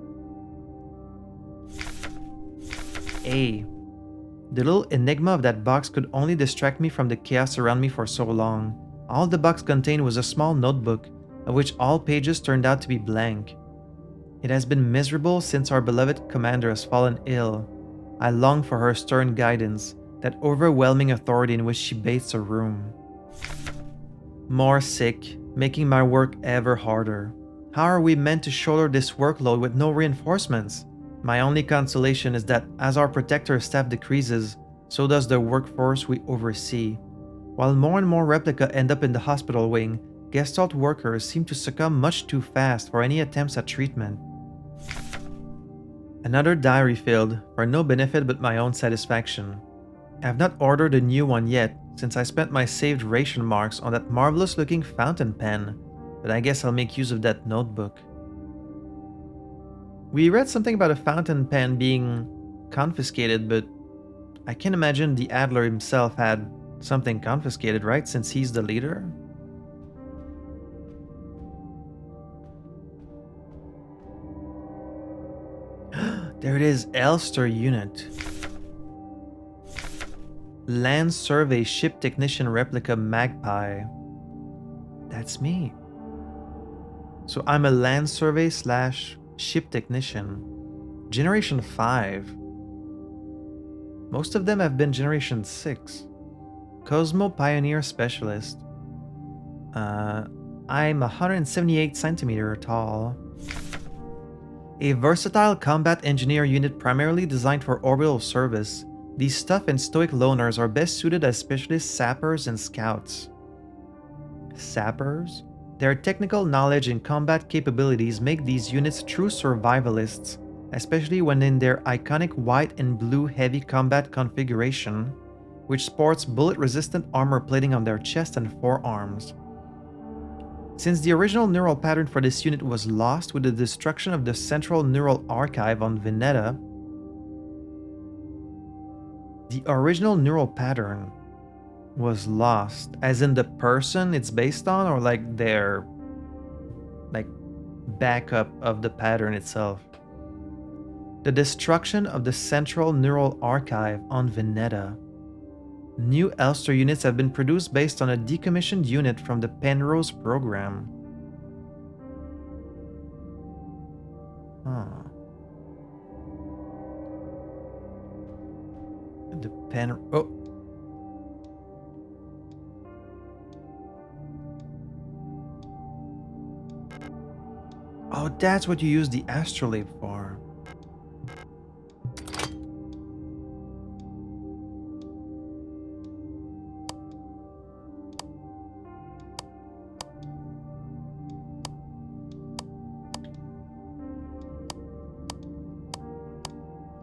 A. The little enigma of that box could only distract me from the chaos around me for so long. All the box contained was a small notebook, of which all pages turned out to be blank. It has been miserable since our beloved commander has fallen ill. I long for her stern guidance, that overwhelming authority in which she bathes her room. More sick, making my work ever harder. How are we meant to shoulder this workload with no reinforcements? My only consolation is that as our protector staff decreases, so does the workforce we oversee. While more and more replica end up in the hospital wing, Gestalt workers seem to succumb much too fast for any attempts at treatment. Another diary filled, for no benefit but my own satisfaction. I have not ordered a new one yet, since I spent my saved ration marks on that marvelous looking fountain pen, but I guess I'll make use of that notebook. We read something about a fountain pen being confiscated, but I can't imagine the Adler himself had something confiscated, right? Since he's the leader? There it is, Elster unit. Land Survey Ship Technician Replica Magpie. That's me. So I'm a land survey / ship technician. Generation 5. Most of them have been Generation 6. Cosmo Pioneer Specialist. I'm 178 centimeter tall. A versatile combat engineer unit primarily designed for orbital service, these tough and stoic loners are best suited as specialist sappers and scouts. Sappers? Their technical knowledge and combat capabilities make these units true survivalists, especially when in their iconic white and blue heavy combat configuration, which sports bullet-resistant armor plating on their chest and forearms. Since the original neural pattern for this unit was lost with the destruction of the Central Neural Archive on Veneta, the original neural pattern was lost, as in the person it's based on, or like their backup of the pattern itself. The destruction of the Central Neural Archive on Veneta. New Elster units have been produced based on a decommissioned unit from the Penrose program. Huh. The Oh, that's what you use the astrolabe for.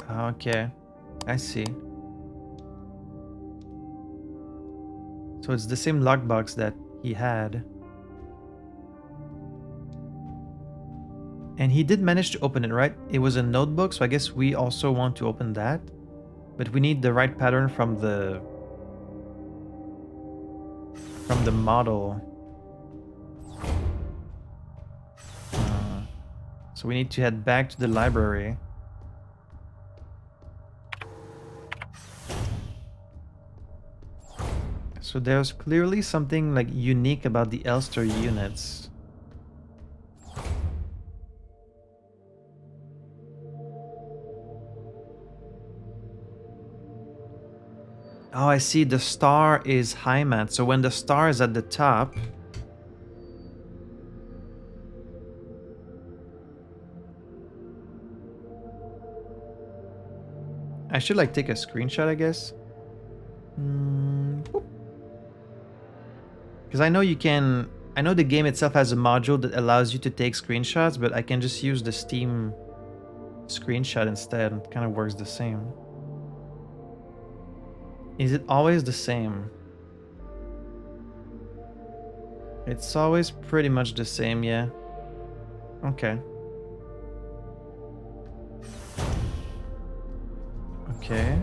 Okay, I see. So it's the same lockbox that he had. And he did manage to open it, right? It was a notebook, so I guess we also want to open that. But we need the right pattern from the model. So we need to head back to the library. So there's clearly something like unique about the Elster units. Oh, I see. The star is Heimat. So when the star is at the top, I should like take a screenshot, I guess. Because I know you can. I know the game itself has a module that allows you to take screenshots, but I can just use the Steam screenshot instead. It kind of works the same. Is it always the same? It's always pretty much the same, yeah. Okay. Okay.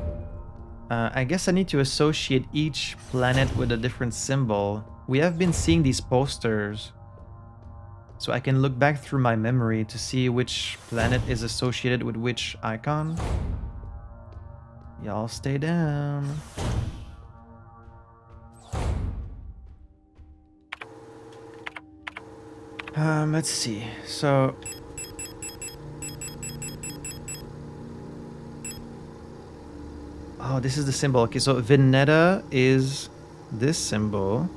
I guess I need to associate each planet with a different symbol. We have been seeing these posters, so I can look back through my memory to see which planet is associated with which icon. Y'all stay down. Let's see. So oh, this is the symbol. Okay, so Veneta is this symbol.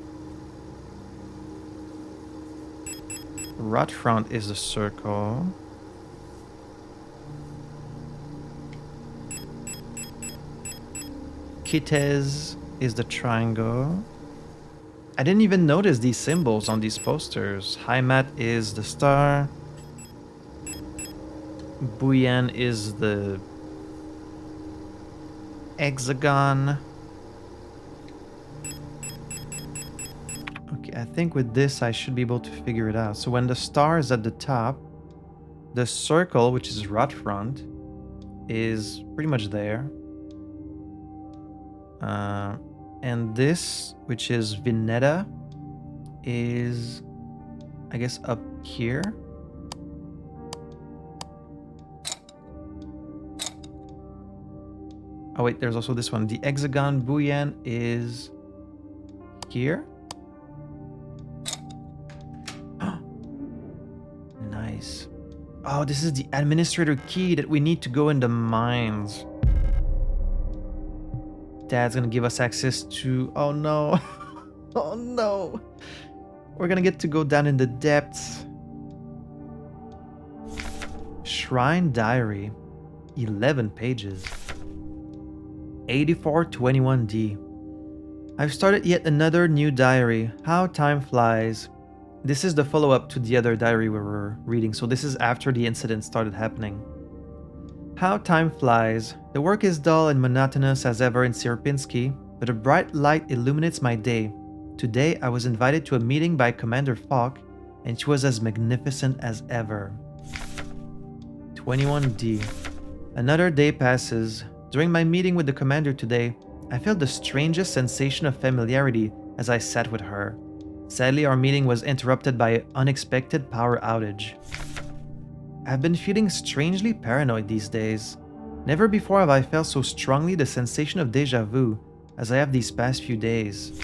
Rotfront is the circle. Kitez is the triangle. I didn't even notice these symbols on these posters. Heimat is the star. Buyan is the hexagon. Okay, I think with this I should be able to figure it out. So when the star is at the top, the circle, which is Rotfront, is pretty much there. And this, which is Veneta, is, I guess, up here. Oh wait, there's also this one. The hexagon Buyan is here. keys. Oh, this is the administrator key that we need to go in the mines. Dad's gonna give us access to... Oh no. Oh no. We're gonna get to go down in the depths. Shrine Diary. 11 pages. 8421D. I've started yet another new diary. How time flies. This is the follow-up to the other diary we were reading, so this is after the incident started happening. How time flies. The work is dull and monotonous as ever in Sierpinski, but a bright light illuminates my day. Today I was invited to a meeting by Commander Falk, and she was as magnificent as ever. 21D. Another day passes. During my meeting with the commander today, I felt the strangest sensation of familiarity as I sat with her. Sadly, our meeting was interrupted by an unexpected power outage. I've been feeling strangely paranoid these days. Never before have I felt so strongly the sensation of déjà vu as I have these past few days.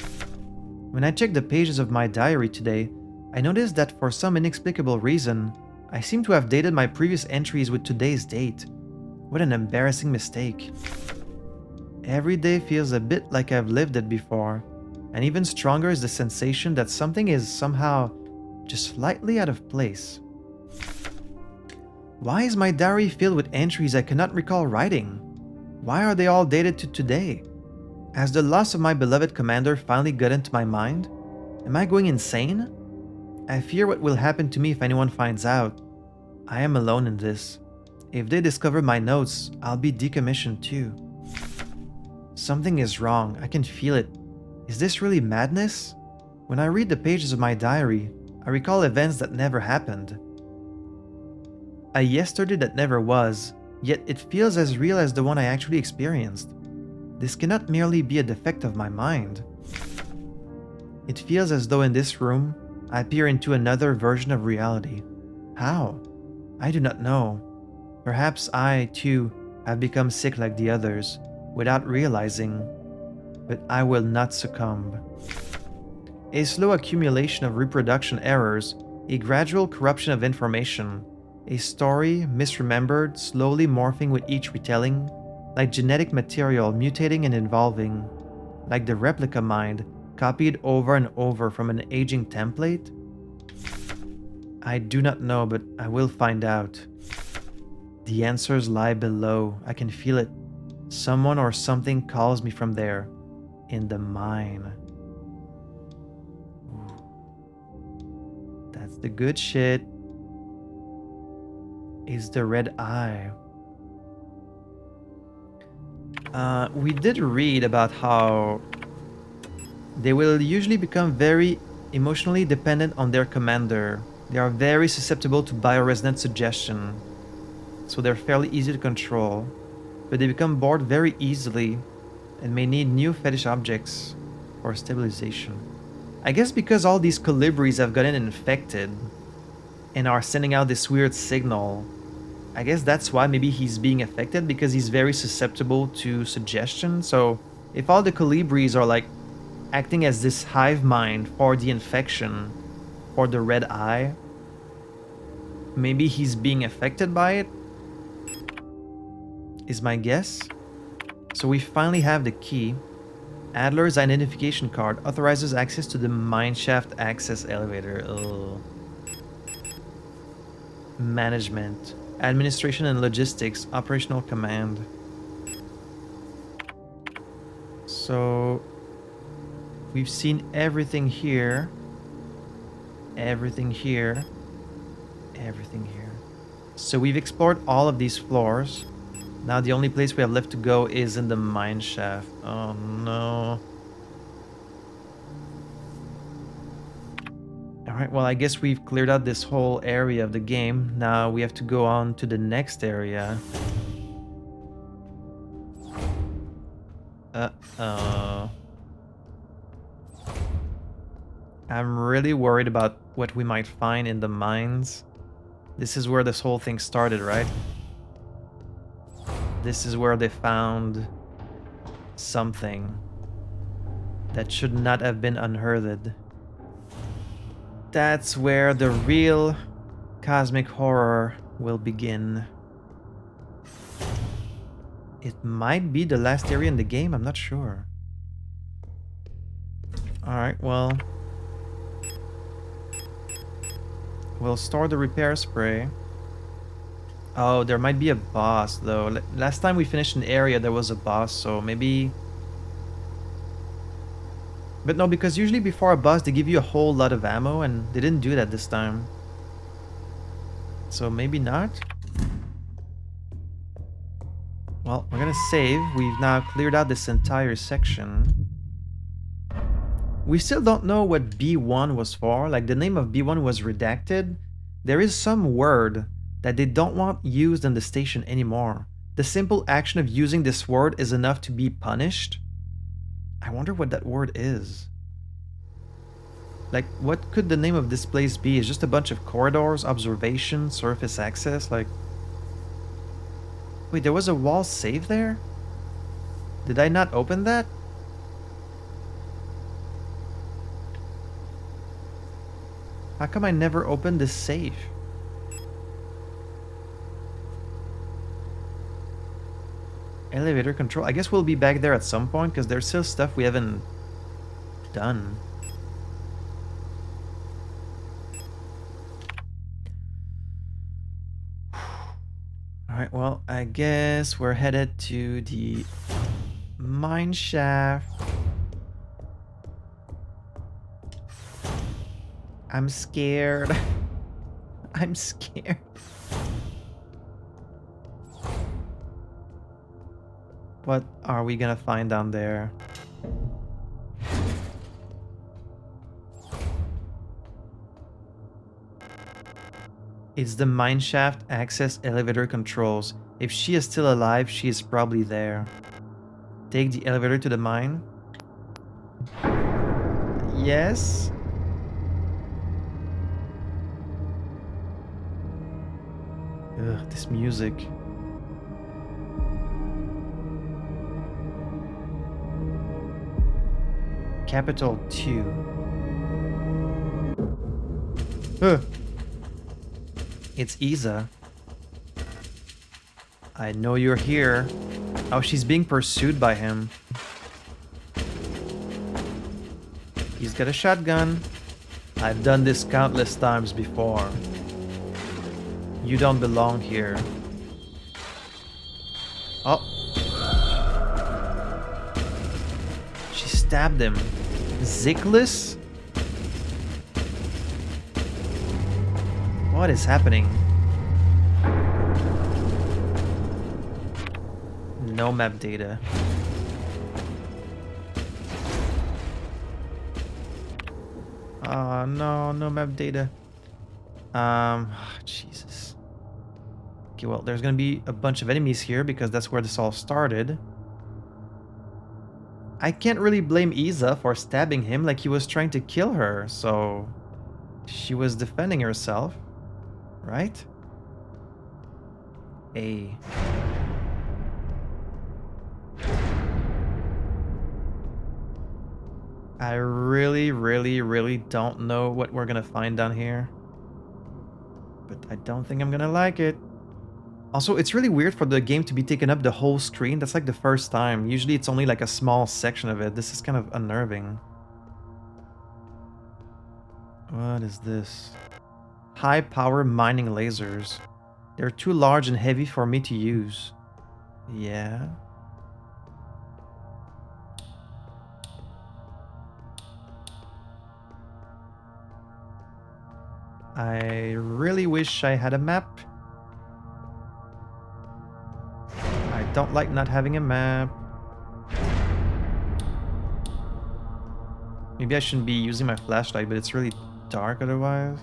When I checked the pages of my diary today, I noticed that for some inexplicable reason, I seem to have dated my previous entries with today's date. What an embarrassing mistake. Every day feels a bit like I've lived it before, and even stronger is the sensation that something is somehow just slightly out of place. Why is my diary filled with entries I cannot recall writing? Why are they all dated to today? Has the loss of my beloved commander finally got into my mind? Am I going insane? I fear what will happen to me if anyone finds out. I am alone in this. If they discover my notes, I'll be decommissioned too. Something is wrong, I can feel it. Is this really madness? When I read the pages of my diary, I recall events that never happened. A yesterday that never was, yet it feels as real as the one I actually experienced. This cannot merely be a defect of my mind. It feels as though in this room, I peer into another version of reality. How? I do not know. Perhaps I, too, have become sick like the others, without realizing, but I will not succumb. A slow accumulation of reproduction errors, a gradual corruption of information, a story misremembered, slowly morphing with each retelling, like genetic material mutating and evolving, like the replica mind copied over and over from an aging template? I do not know, but I will find out. The answers lie below. I can feel it. Someone or something calls me from there, in the mine. That's the good shit. Is the red eye. We did read about how they will usually become very emotionally dependent on their commander. They are very susceptible to bioresonance suggestion, so they're fairly easy to control, but they become bored very easily and may need new fetish objects for stabilization. I guess because all these colibris have gotten infected and are sending out this weird signal, I guess that's why maybe he's being affected, because he's very susceptible to suggestion. So if all the colibris are like acting as this hive mind for the infection, for the red eye, maybe he's being affected by it, is my guess. So we finally have the key. Adler's identification card authorizes access to the mineshaft access elevator. Ugh. Management, administration and logistics, operational command. So we've seen everything here, everything here, everything here. So we've explored all of these floors. Now the only place we have left to go is in the mine shaft. Oh no. Alright, well I guess we've cleared out this whole area of the game. Now we have to go on to the next area. Uh-oh. I'm really worried about what we might find in the mines. This is where this whole thing started, right? This is where they found something that should not have been unearthed. That's where the real cosmic horror will begin. It might be the last area in the game, I'm not sure. Alright, well... we'll store the repair spray. Oh, there might be a boss, though. Last time we finished an area, there was a boss, so maybe... But no, because usually before a boss, they give you a whole lot of ammo, and they didn't do that this time. So maybe not? Well, we're gonna save. We've now cleared out this entire section. We still don't know what B1 was for. Like, the name of B1 was redacted. There is some word that they don't want used in the station anymore. The simple action of using this word is enough to be punished. I wonder what that word is. Like, what could the name of this place be? It's just a bunch of corridors, observation, surface access, like... Wait, there was a wall save there? Did I not open that? How come I never opened this save? Elevator control. I guess we'll be back there at some point because there's still stuff we haven't done. Alright, well, I guess we're headed to the mine shaft. I'm scared. I'm scared. What are we gonna find down there? It's the mineshaft access elevator controls. If she is still alive, she is probably there. Take the elevator to the mine. Yes. Ugh, this music. Capital 2. It's Isa. I know you're here. Oh, she's being pursued by him. He's got a shotgun. I've done this countless times before. You don't belong here. Oh. She stabbed him. Signalis? What is happening? No map data. Oh no, no map data. Jesus. Okay, well, there's gonna be a bunch of enemies here because that's where this all started. I can't really blame Isa for stabbing him, like he was trying to kill her, so she was defending herself, right? A. I really don't know what we're gonna find down here. But I don't think I'm gonna like it. Also, it's really weird for the game to be taking up the whole screen. That's like the first time. Usually it's only like a small section of it. This is kind of unnerving. What is this? High power mining lasers. They're too large and heavy for me to use. Yeah. I really wish I had a map. I don't like not having a map. Maybe I shouldn't be using my flashlight, but it's really dark otherwise.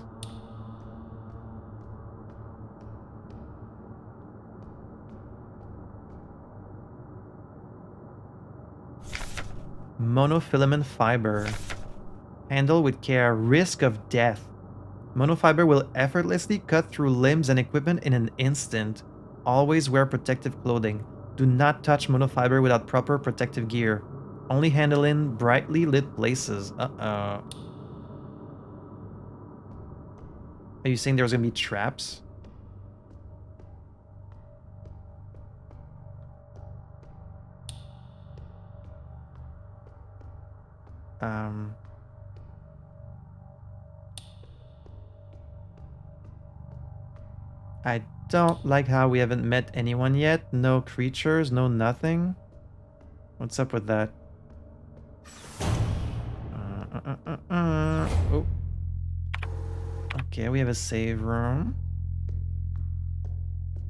Monofilament fiber. Handle with care. Risk of death. Monofiber will effortlessly cut through limbs and equipment in an instant. Always wear protective clothing. Do not touch monofiber without proper protective gear. Only handle in brightly lit places. Are you saying there's gonna be traps? I don't like how we haven't met anyone yet. No creatures, no nothing. What's up with that? Oh. Okay, we have a save room.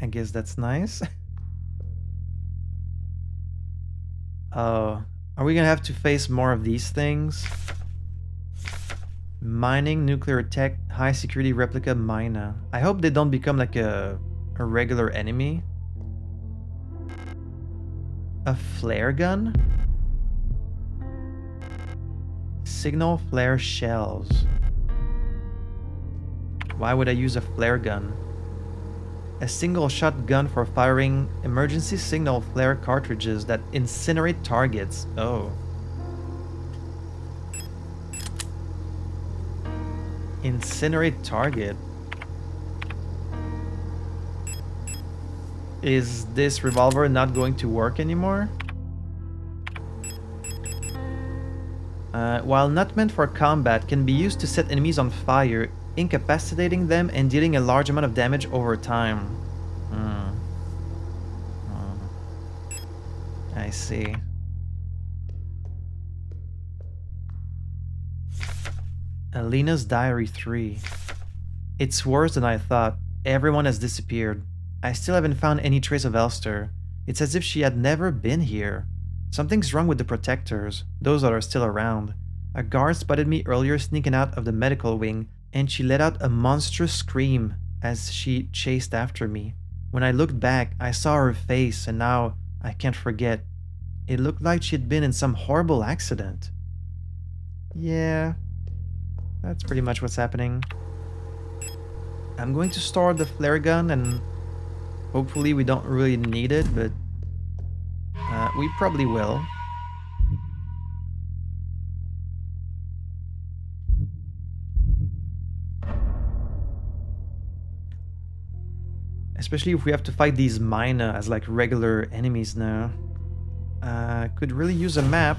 I guess that's nice. Oh, are we gonna have to face more of these things? Mining, nuclear tech, high security replica miner. I hope they don't become like a regular enemy. A flare gun? Signal flare shells. Why would I use a flare gun? A single shot gun for firing emergency signal flare cartridges that incinerate targets. Oh. Incinerate target. Is this revolver not going to work anymore? While not meant for combat, can be used to set enemies on fire, incapacitating them and dealing a large amount of damage over time. I see. Alina's Diary 3. It's worse than I thought. Everyone has disappeared. I still haven't found any trace of Elster. It's as if she had never been here. Something's wrong with the protectors, those that are still around. A guard spotted me earlier sneaking out of the medical wing, and she let out a monstrous scream as she chased after me. When I looked back, I saw her face, and now I can't forget. It looked like she'd been in some horrible accident. Yeah, that's pretty much what's happening. I'm going to store the flare gun, and hopefully we don't really need it, but we probably will. Especially if we have to fight these Mina as like regular enemies now. Could really use a map.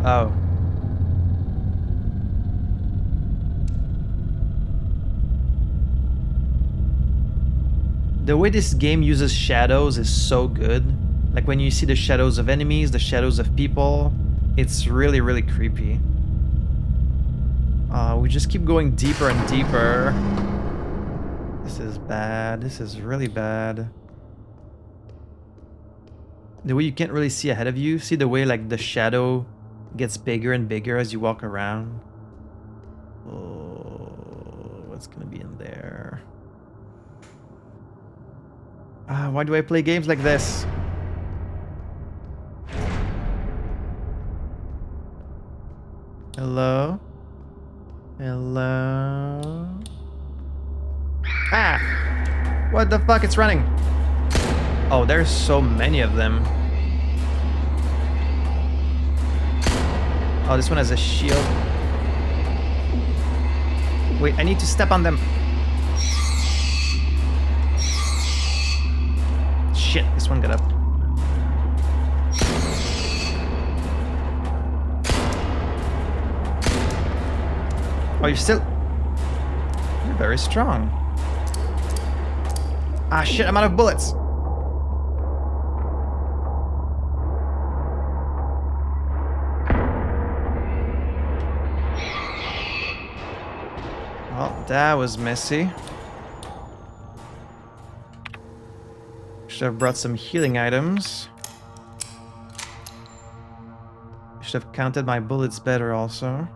Oh. The way this game uses shadows is so good. Like when you see the shadows of enemies, the shadows of people, it's really, really creepy. We just keep going deeper and deeper. This is bad. This is really bad. The way you can't really see ahead of you. See the way like the shadow gets bigger and bigger as you walk around. Oh, what's gonna be in there? Why do I play games like this? Hello? Hello? Ah! What the fuck? It's running! Oh, there's so many of them. Oh, this one has a shield. Wait, I need to step on them. Shit, this one got up. Oh, you're still... You're very strong. Ah, shit, I'm out of bullets. Well, that was messy. Should have brought some healing items. Should have counted my bullets better also.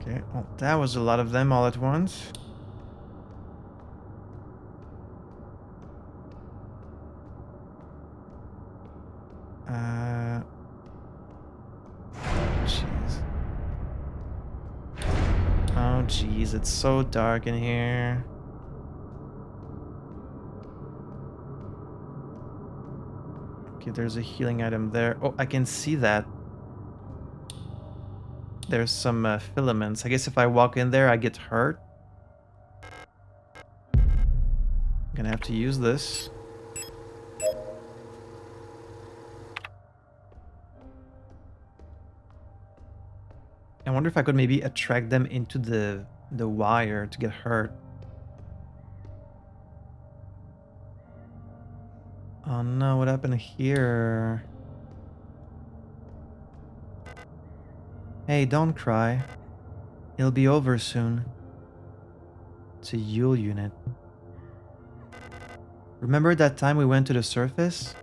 Okay, well, that was a lot of them all at once. Jeez. Oh, jeez, it's so dark in here. Okay, there's a healing item there. Oh, I can see that. There's some filaments. I guess if I walk in there, I get hurt. I'm gonna have to use this. I wonder if I could maybe attract them into the wire to get hurt. Oh no, what happened here? Hey, don't cry. It'll be over soon. It's a Yule unit. Remember that time we went to the surface?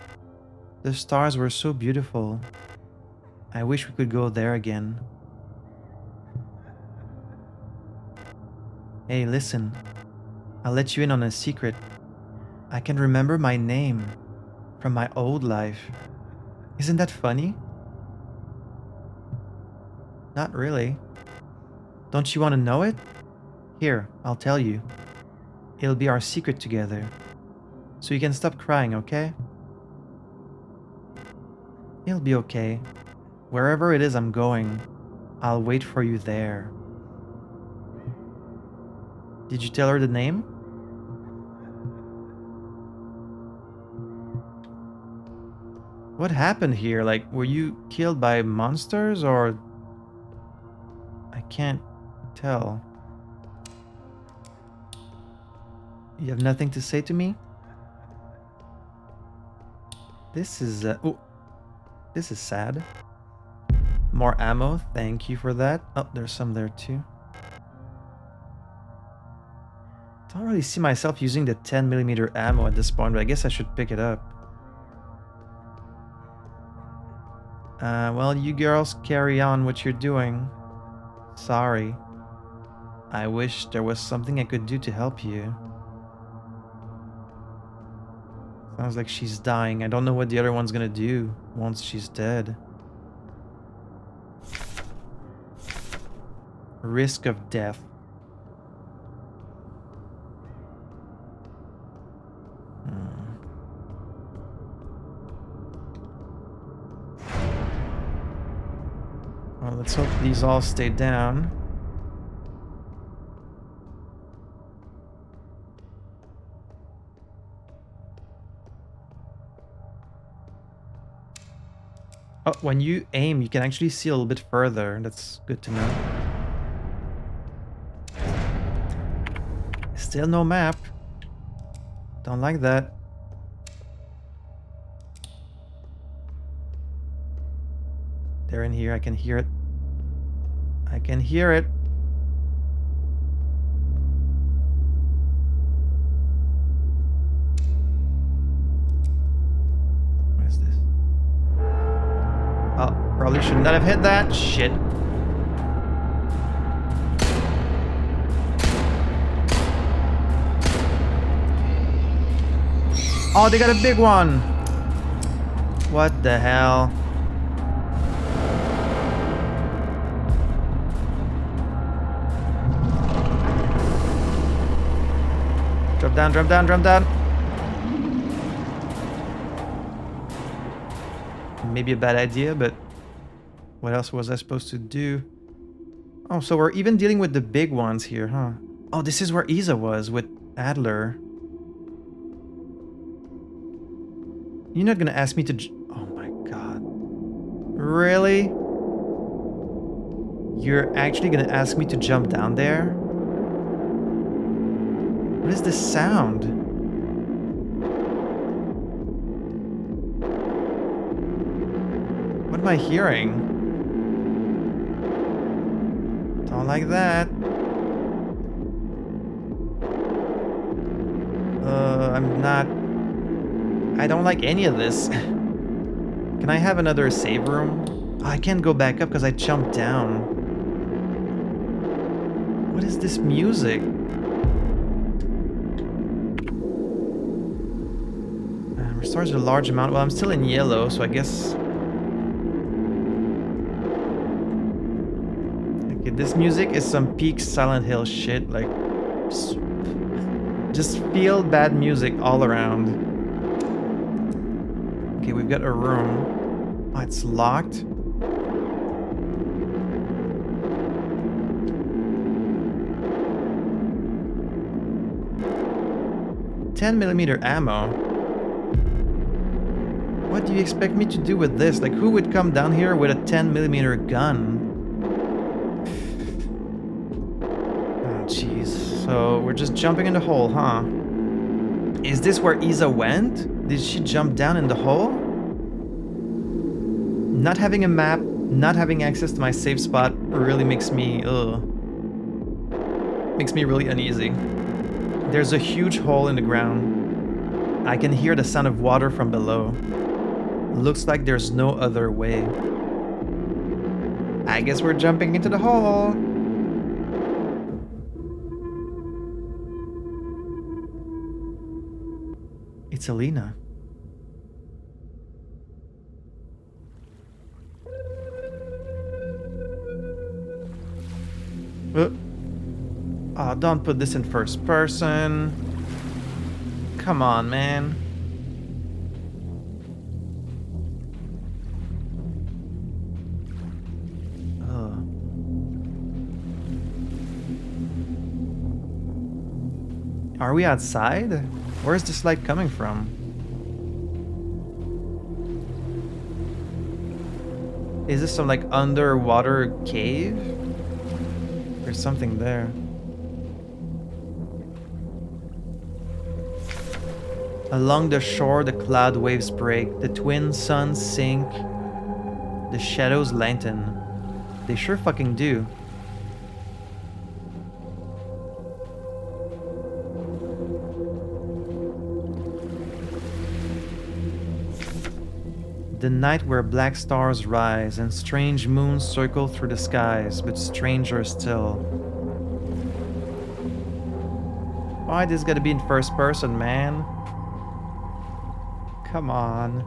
The stars were so beautiful. I wish we could go there again. Hey, listen. I'll let you in on a secret. I can remember my name from my old life. Isn't that funny? Not really. Don't you want to know it? Here, I'll tell you. It'll be our secret together. So you can stop crying, okay? It'll be okay. Wherever it is I'm going, I'll wait for you there. Did you tell her the name? What happened here? Like, were you killed by monsters or... I can't tell. You have nothing to say to me? This is... oh, this is sad. More ammo, thank you for that. Oh, there's some there too. Don't really see myself using the 10mm ammo at this point, but I guess I should pick it up. Well, you girls carry on what you're doing. Sorry. I wish there was something I could do to help you. Sounds like she's dying. I don't know what the other one's gonna do once she's dead. Risk of death. Well, let's hope these all stay down. Oh, when you aim, you can actually see a little bit further. That's good to know. Still no map. Don't like that. They're in here. I can hear it. I can hear it. What is this? Oh, probably should not have hit that. Shit. Oh, they got a big one. What the hell? Drop down, drop down, drop down. Maybe a bad idea, but what else was I supposed to do? Oh, so we're even dealing with the big ones here, huh? Oh, this is where Isa was with Adler. You're not gonna ask me to... Oh my god. Really? You're actually gonna ask me to jump down there? What is this sound? What am I hearing? Don't like that. I'm not... I don't like any of this. Can I have another save room? Oh, I can't go back up because I jumped down. What is this music? Restores a large amount. Well, I'm still in yellow, so I guess... Okay, this music is some peak Silent Hill shit. Like, just feel bad music all around. Okay, we've got a room. Oh, it's locked. .10mm ammo. What do you expect me to do with this? Like, who would come down here with a 10mm gun? Oh, jeez. So, we're just jumping in the hole, huh? Is this where Isa went? Did she jump down in the hole? Not having a map, not having access to my safe spot really makes me, makes me really uneasy. There's a huge hole in the ground. I can hear the sound of water from below. Looks like there's no other way. I guess we're jumping into the hole. It's Alina. Oh, don't put this in first person. Come on, man. Are we outside? Where's this light coming from? Is this some like underwater cave? There's something there. Along the shore, the cloud waves break, the twin suns sink, the shadows lengthen. They sure fucking do. The night where black stars rise and strange moons circle through the skies, but stranger still. Why this gotta be in first person, man? Come on.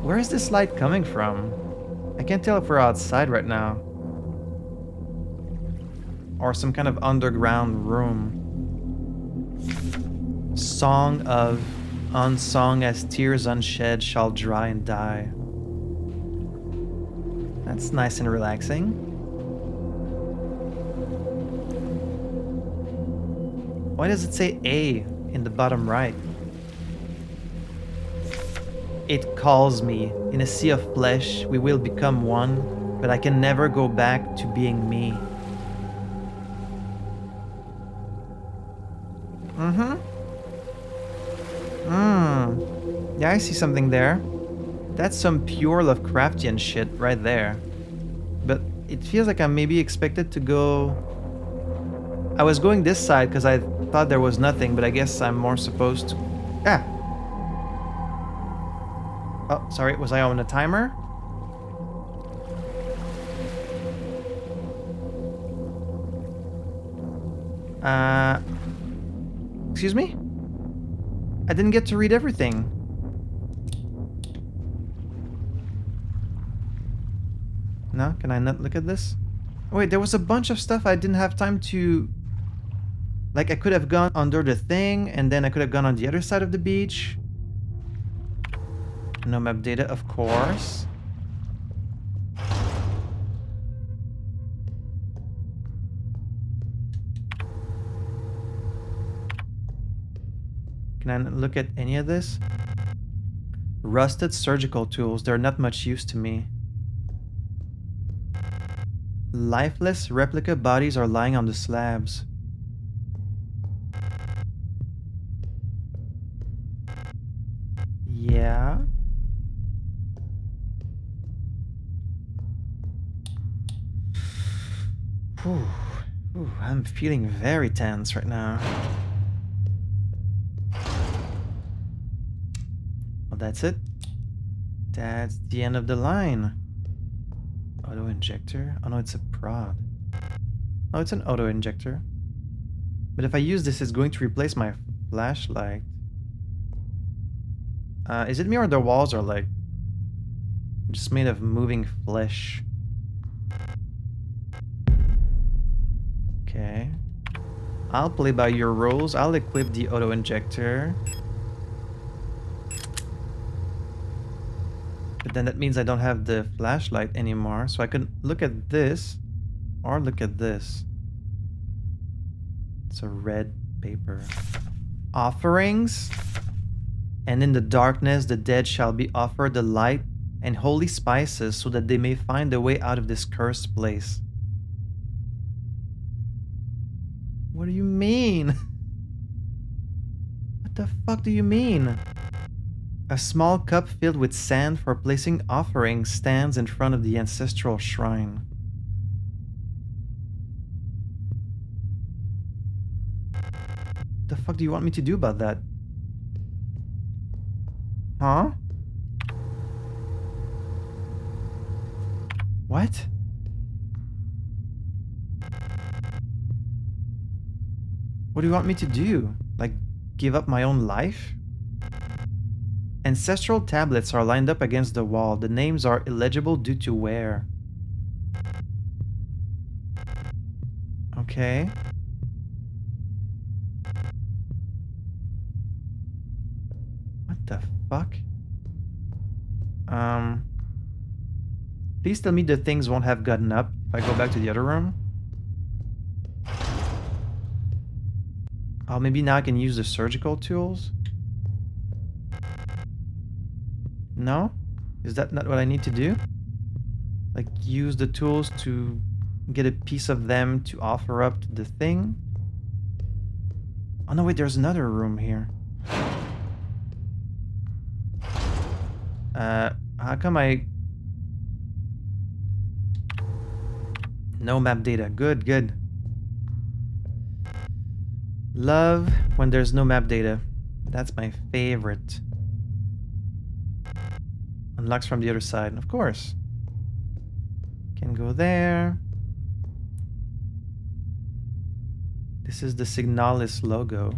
Where is this light coming from? I can't tell if we're outside right now. Or some kind of underground room. Song of unsung as tears unshed shall dry and die. That's nice and relaxing. Why does it say A in the bottom right? It calls me. In a sea of flesh, we will become one, but I can never go back to being me. Yeah, I see something there. That's some pure Lovecraftian shit right there. But it feels like I'm maybe expected to go... I was going this side because I thought there was nothing, but I guess I'm more supposed to... Ah! Oh, sorry, was I on a timer? Excuse me? I didn't get to read everything. No? Can I not look at this? Oh, wait, there was a bunch of stuff I didn't have time to... Like, I could have gone under the thing, and then I could have gone on the other side of the beach. No map data, of course. Can I look at any of this? Rusted surgical tools, they're not much use to me. Lifeless replica bodies are lying on the slabs. Yeah. Ooh, I'm feeling very tense right now. Well, that's it. That's the end of the line. Auto injector? Oh no, it's a prod. Oh, it's an auto injector. But if I use this, it's going to replace my flashlight. Is it me or the walls are like just made of moving flesh? Okay. I'll play by your rules. I'll equip the auto injector. But then that means I don't have the flashlight anymore. So I can look at this or look at this. It's a red paper. Offerings. And in the darkness, the dead shall be offered the light and holy spices so that they may find a way out of this cursed place. What do you mean? What the fuck do you mean? A small cup filled with sand for placing offerings stands in front of the ancestral shrine. What the fuck do you want me to do about that? Huh? What? What do you want me to do? Like, give up my own life? Ancestral tablets are lined up against the wall. The names are illegible due to wear. Okay. What the fuck? Please tell me the things won't have gotten up if I go back to the other room. Oh, maybe now I can use the surgical tools? No? Is that not what I need to do? Like, use the tools to get a piece of them to offer up to the thing? Oh no, wait, there's another room here. How come I... No map data. Good, good. Love when there's no map data. That's my favorite. Unlocks from the other side, of course. Can go there. This is the Signalis logo.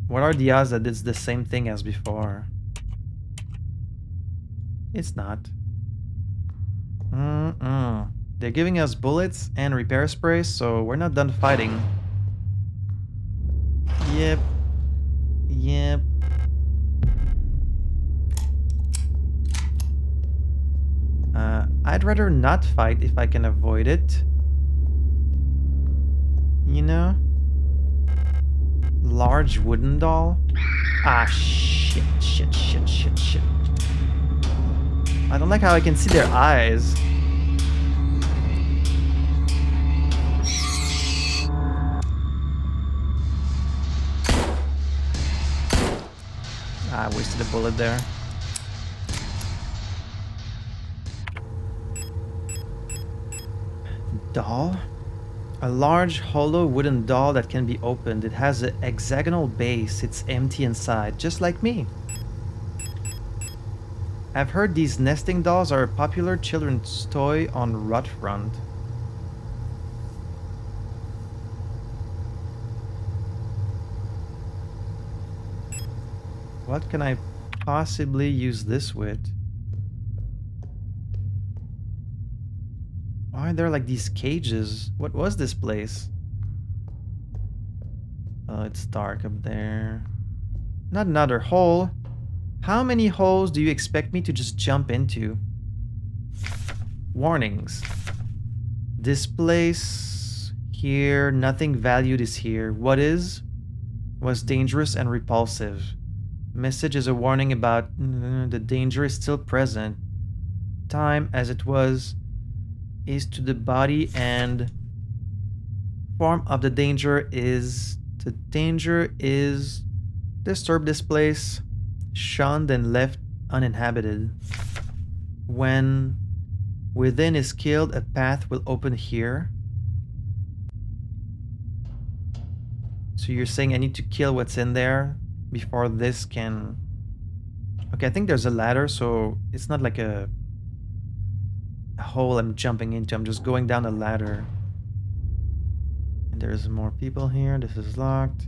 What are the odds that it's the same thing as before? It's not. They're giving us bullets and repair sprays, so we're not done fighting. Yep. Yep. I'd rather not fight if I can avoid it. You know? Large wooden doll? Ah, shit, shit, shit, shit, shit. I don't like how I can see their eyes. Ah, I wasted a bullet there. Doll? A large hollow wooden doll that can be opened. It has an hexagonal base. It's empty inside, just like me. I've heard these nesting dolls are a popular children's toy on Rotfront. What can I possibly use this with? Why are there like these cages? What was this place? Oh, it's dark up there. Not another hole. How many holes do you expect me to just jump into? Warnings. This place here, nothing valued is here. What is? Was dangerous and repulsive. Message is a warning about the danger is still present. Time as it was is to the body and form of the danger is disturb this place, shunned and left uninhabited. When within is killed, a path will open here. So you're saying I need to kill what's in there before this can... Okay, I think there's a ladder, so it's not like a hole I'm jumping into. I'm just going down a ladder. And there's more people here. This is locked.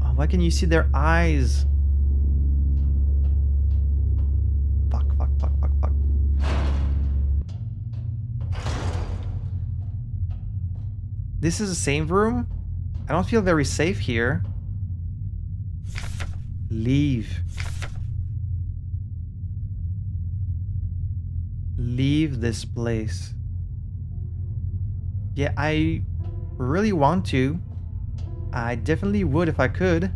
Oh, why can you see their eyes? Fuck, fuck, fuck, fuck, fuck. This is a save room? I don't feel very safe here. Leave. Leave this place. Yeah, I really want to. I definitely would if I could.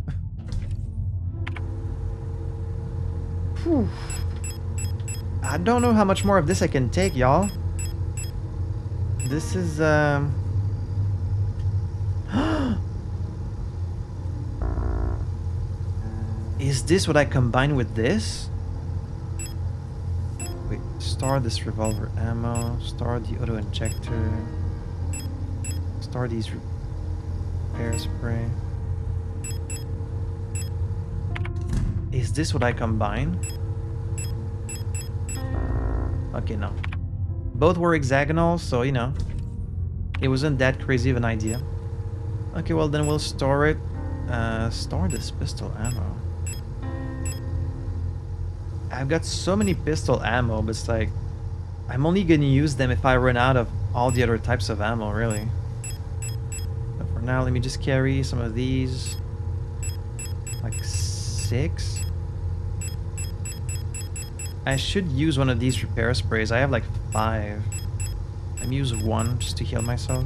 Whew. I don't know how much more of this I can take, y'all. This is, Is this what I combine with this? Wait, store this revolver ammo, store the auto injector, store these repair spray. Is this what I combine? Okay, no. Both were hexagonal, so you know, it wasn't that crazy of an idea. Okay, well then we'll store it. Store this pistol ammo. I've got so many pistol ammo, but it's like, I'm only gonna use them if I run out of all the other types of ammo, really. But for now, let me just carry some of these. Like 6. I should use one of these repair sprays. I have like 5. Let me use 1 just to heal myself.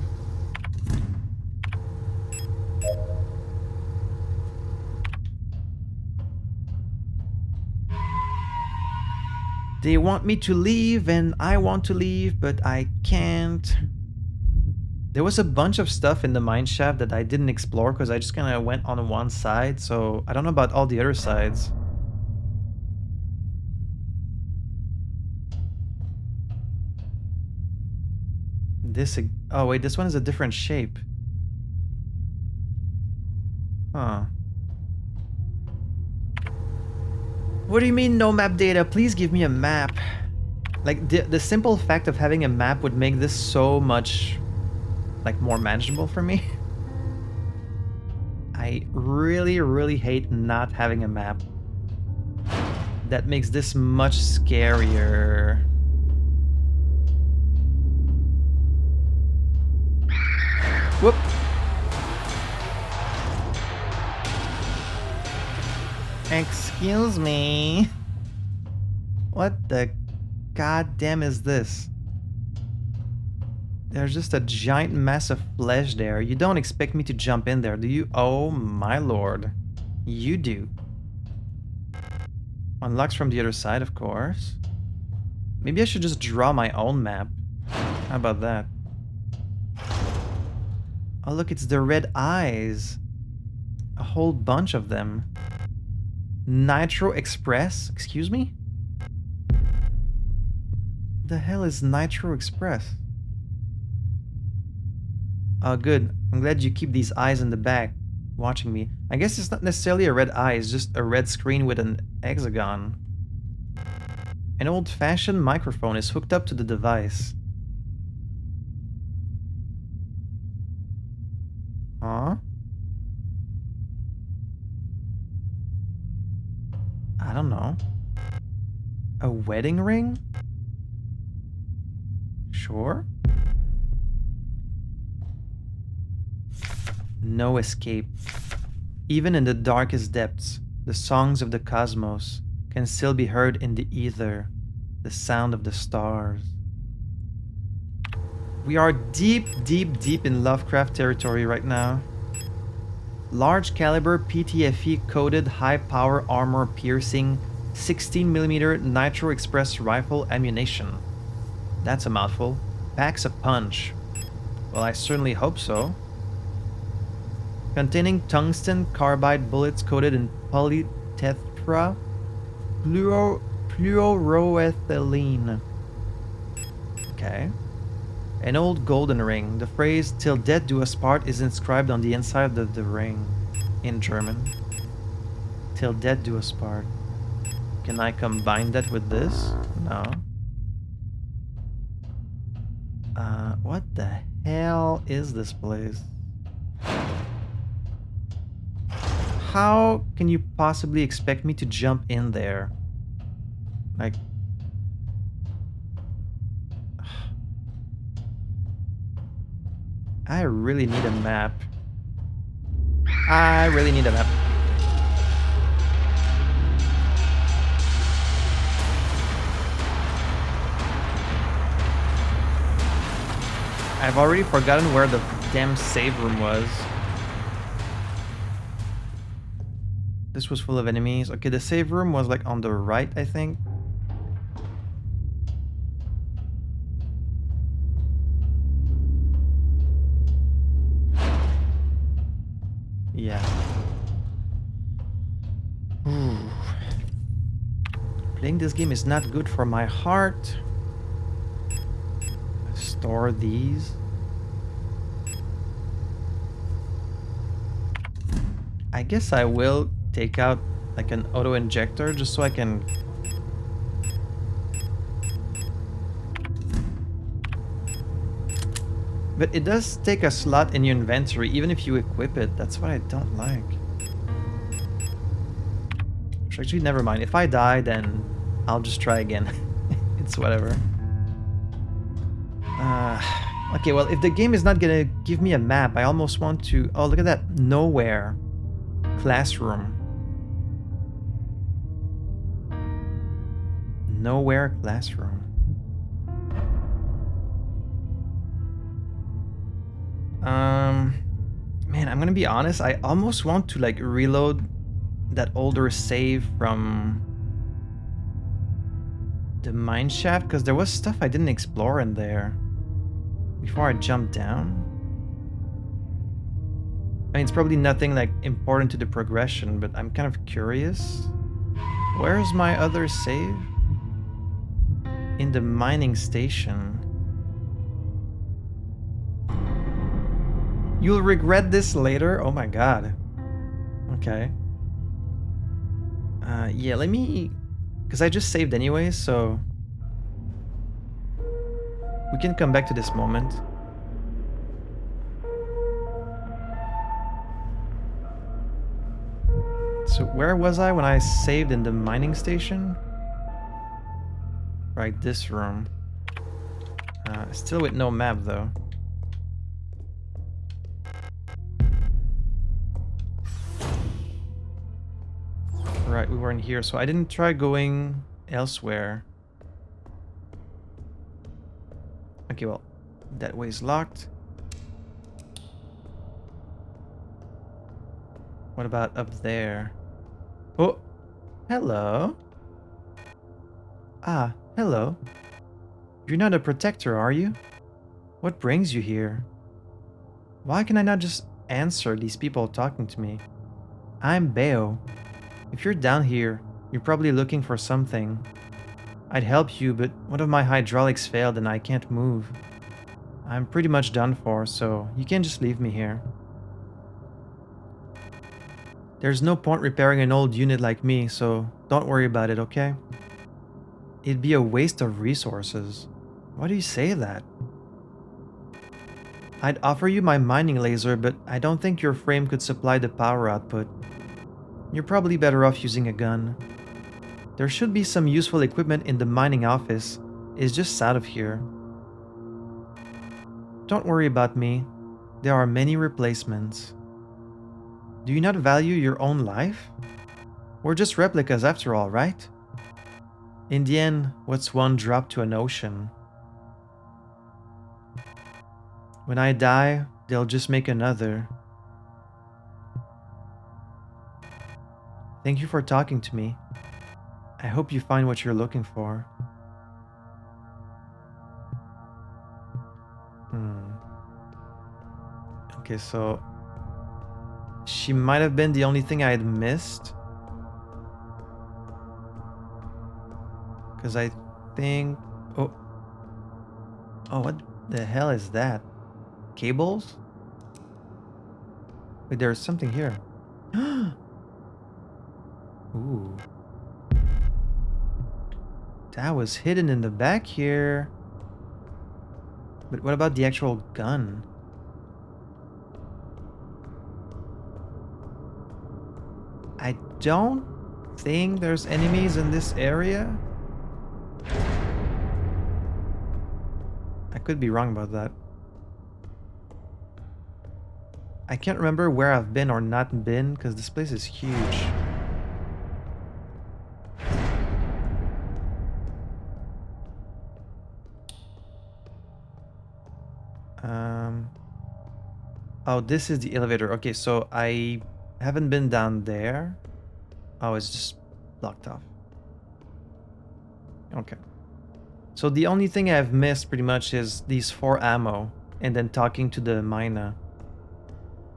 They want me to leave and I want to leave, but I can't. There was a bunch of stuff in the mine shaft that I didn't explore because I just kind of went on one side, so I don't know about all the other sides. Oh wait, this one is a different shape. Huh. What do you mean no map data? Please give me a map. Like the simple fact of having a map would make this so much like more manageable for me. I really hate not having a map. That makes this much scarier. Whoop. Excuse me. What the goddamn is this? There's just a giant mass of flesh there. You don't expect me to jump in there, do you? Oh my lord. You do. Unlocks from the other side, of course. Maybe I should just draw my own map. How about that? Oh look, it's the red eyes. A whole bunch of them. Nitro Express? Excuse me? The hell is Nitro Express? Oh good, I'm glad you keep these eyes in the back watching me. I guess it's not necessarily a red eye, it's just a red screen with an hexagon. An old-fashioned microphone is hooked up to the device. Huh? I don't know. A wedding ring? Sure. No escape. Even in the darkest depths, the songs of the cosmos can still be heard in the ether, the sound of the stars. We are deep in Lovecraft territory right now. Large caliber PTFE coated high power armor piercing 16mm Nitro Express rifle ammunition. That's a mouthful. Packs a punch. Well, I certainly hope so. Containing tungsten carbide bullets coated in polytetra fluoroethylene. Okay. An old golden ring. The phrase "till death do us part" is inscribed on the inside of the ring in German. Till death do us part. Can I combine that with this? No. What the hell is this place? How can you possibly expect me to jump in there? Like... I really need a map. I really need a map. I've already forgotten where the damn save room was. This was full of enemies. Okay, the save room was like on the right, I think. Yeah. Ooh. Playing this game is not good for my heart. Store these. I guess I will take out like an auto injector just so I can. But it does take a slot in your inventory even if you equip it. That's what I don't like. Actually, never mind. If I die, then I'll just try again. It's whatever. Okay, well, if the game is not gonna give me a map, I almost want to... Oh, look at that. Nowhere. Classroom. Nowhere classroom. Man, I'm gonna be honest. I almost want to, like, reload that older save from the mine shaft, because there was stuff I didn't explore in there before I jumped down. I mean, it's probably nothing like important to the progression, but I'm kind of curious. Where's my other save? In the mining station. You'll regret this later? Oh my god. Okay. Yeah, let me... Because I just saved anyway, so... We can come back to this moment. So where was I when I saved in the mining station? Right, this room. Still with no map though. Right, we weren't here, so I didn't try going elsewhere. Okay, well, that way's locked. What about up there? Oh, hello. Ah, hello. You're not a protector, are you? What brings you here? Why can I not just answer these people talking to me? I'm Beo. If you're down here, you're probably looking for something. I'd help you, but one of my hydraulics failed and I can't move. I'm pretty much done for, so you can just leave me here. There's no point repairing an old unit like me, so don't worry about it, okay? It'd be a waste of resources. Why do you say that? I'd offer you my mining laser, but I don't think your frame could supply the power output. You're probably better off using a gun. There should be some useful equipment in the mining office. It's just south of here. Don't worry about me. There are many replacements. Do you not value your own life? We're just replicas after all, right? In the end, what's one drop to an ocean? When I die, they'll just make another. Thank you for talking to me. I hope you find what you're looking for. Okay, so... She might have been the only thing I had missed. Because I think... Oh. Oh, what the hell is that? Cables? Wait, there's something here. Ooh. That was hidden in the back here. But what about the actual gun? I don't think there's enemies in this area. I could be wrong about that. I can't remember where I've been or not been because this place is huge. Oh, this is the elevator. Okay, so I haven't been down there. Oh, it's just blocked off. Okay. So the only thing I've missed pretty much is these 4 ammo and then talking to the mina.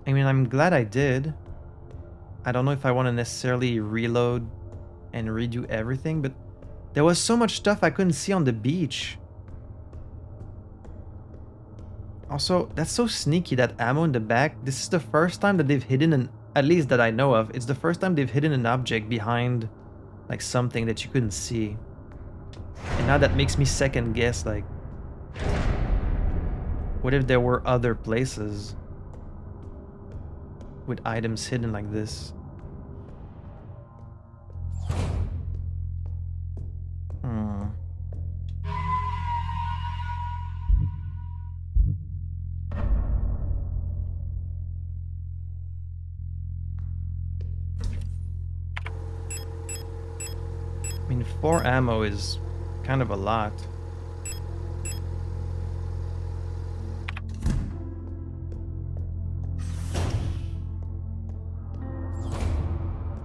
I mean, I'm glad I did. I don't know if I want to necessarily reload and redo everything, but there was so much stuff I couldn't see on the beach. Also, that's so sneaky, that ammo in the back. This is the first time that they've hidden an, at least that I know of, it's the first time they've hidden an object behind like something that you couldn't see. And now that makes me second guess, like, what if there were other places with items hidden like this? I mean, 4 ammo is kind of a lot.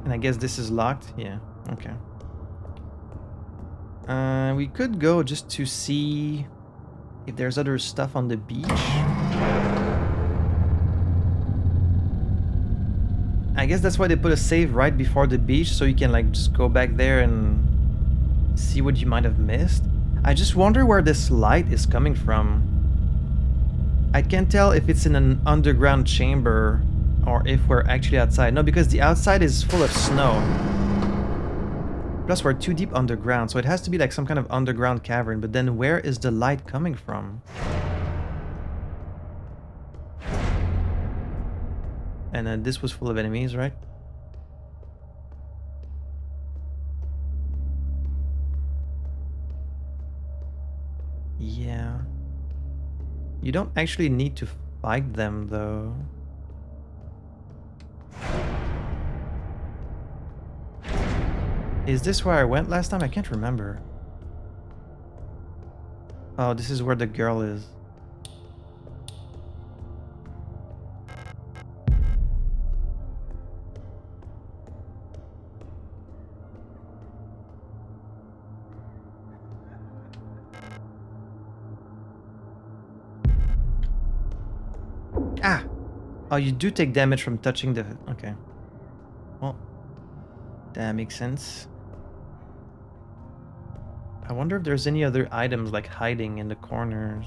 And I guess this is locked? Yeah, okay. We could go just to see if there's other stuff on the beach. I guess that's why they put a save right before the beach, so you can like just go back there and see what you might have missed. I just wonder where this light is coming from. I can't tell if it's in an underground chamber or if we're actually outside. No, because the outside is full of snow. Plus we're too deep underground, so it has to be like some kind of underground cavern. But then where is the light coming from? And this was full of enemies, right? Yeah. You don't actually need to fight them, though. Is this where I went last time? I can't remember. Oh, this is where the girl is. Ah! Oh, you do take damage from touching the... Okay. Well, that makes sense. I wonder if there's any other items like hiding in the corners.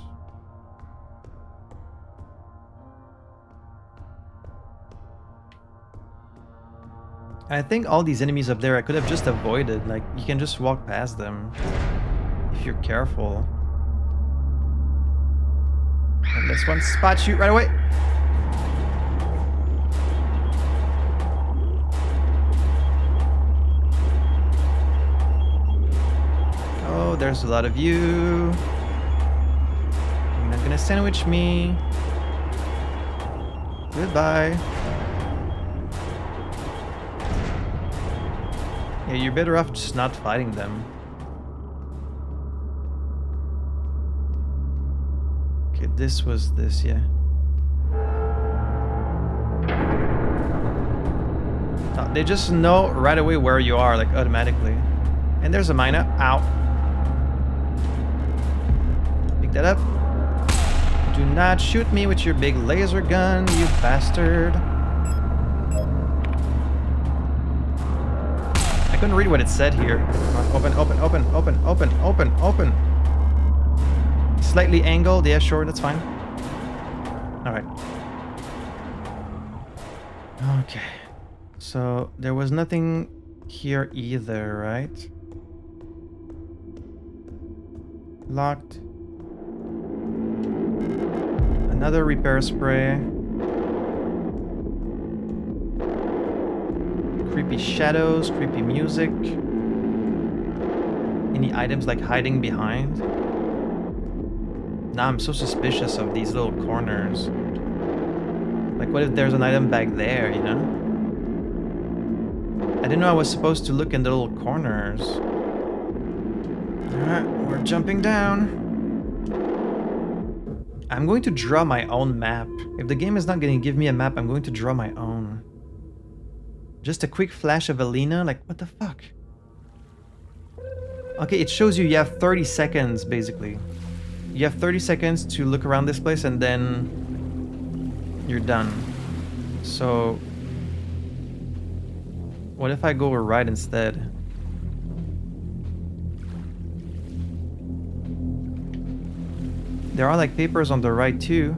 I think all these enemies up there I could have just avoided. Like, you can just walk past them if you're careful. And this one spot shoot right away. Oh, there's a lot of you. You're not gonna sandwich me. Goodbye. Yeah, you're better off just not fighting them. Okay, this was this, yeah. Oh, they just know right away where you are, like automatically. And there's a mina. Ow. Pick that up. Do not shoot me with your big laser gun, you bastard. I couldn't read what it said here. Open, open, open, open, open, open, open. Slightly angled. Yeah, sure, that's fine. Alright. Okay. So, there was nothing here either, right? Locked. Another repair spray. Creepy shadows, creepy music. Any items like hiding behind? Now I'm so suspicious of these little corners. Like, what if there's an item back there, you know? I didn't know I was supposed to look in the little corners. Alright, we're jumping down. I'm going to draw my own map. If the game is not going to give me a map, I'm going to draw my own. Just a quick flash of Alina, like, what the fuck? Okay, it shows you have 30 seconds, basically. You have 30 seconds to look around this place and then you're done. So, what if I go right instead? There are like papers on the right too.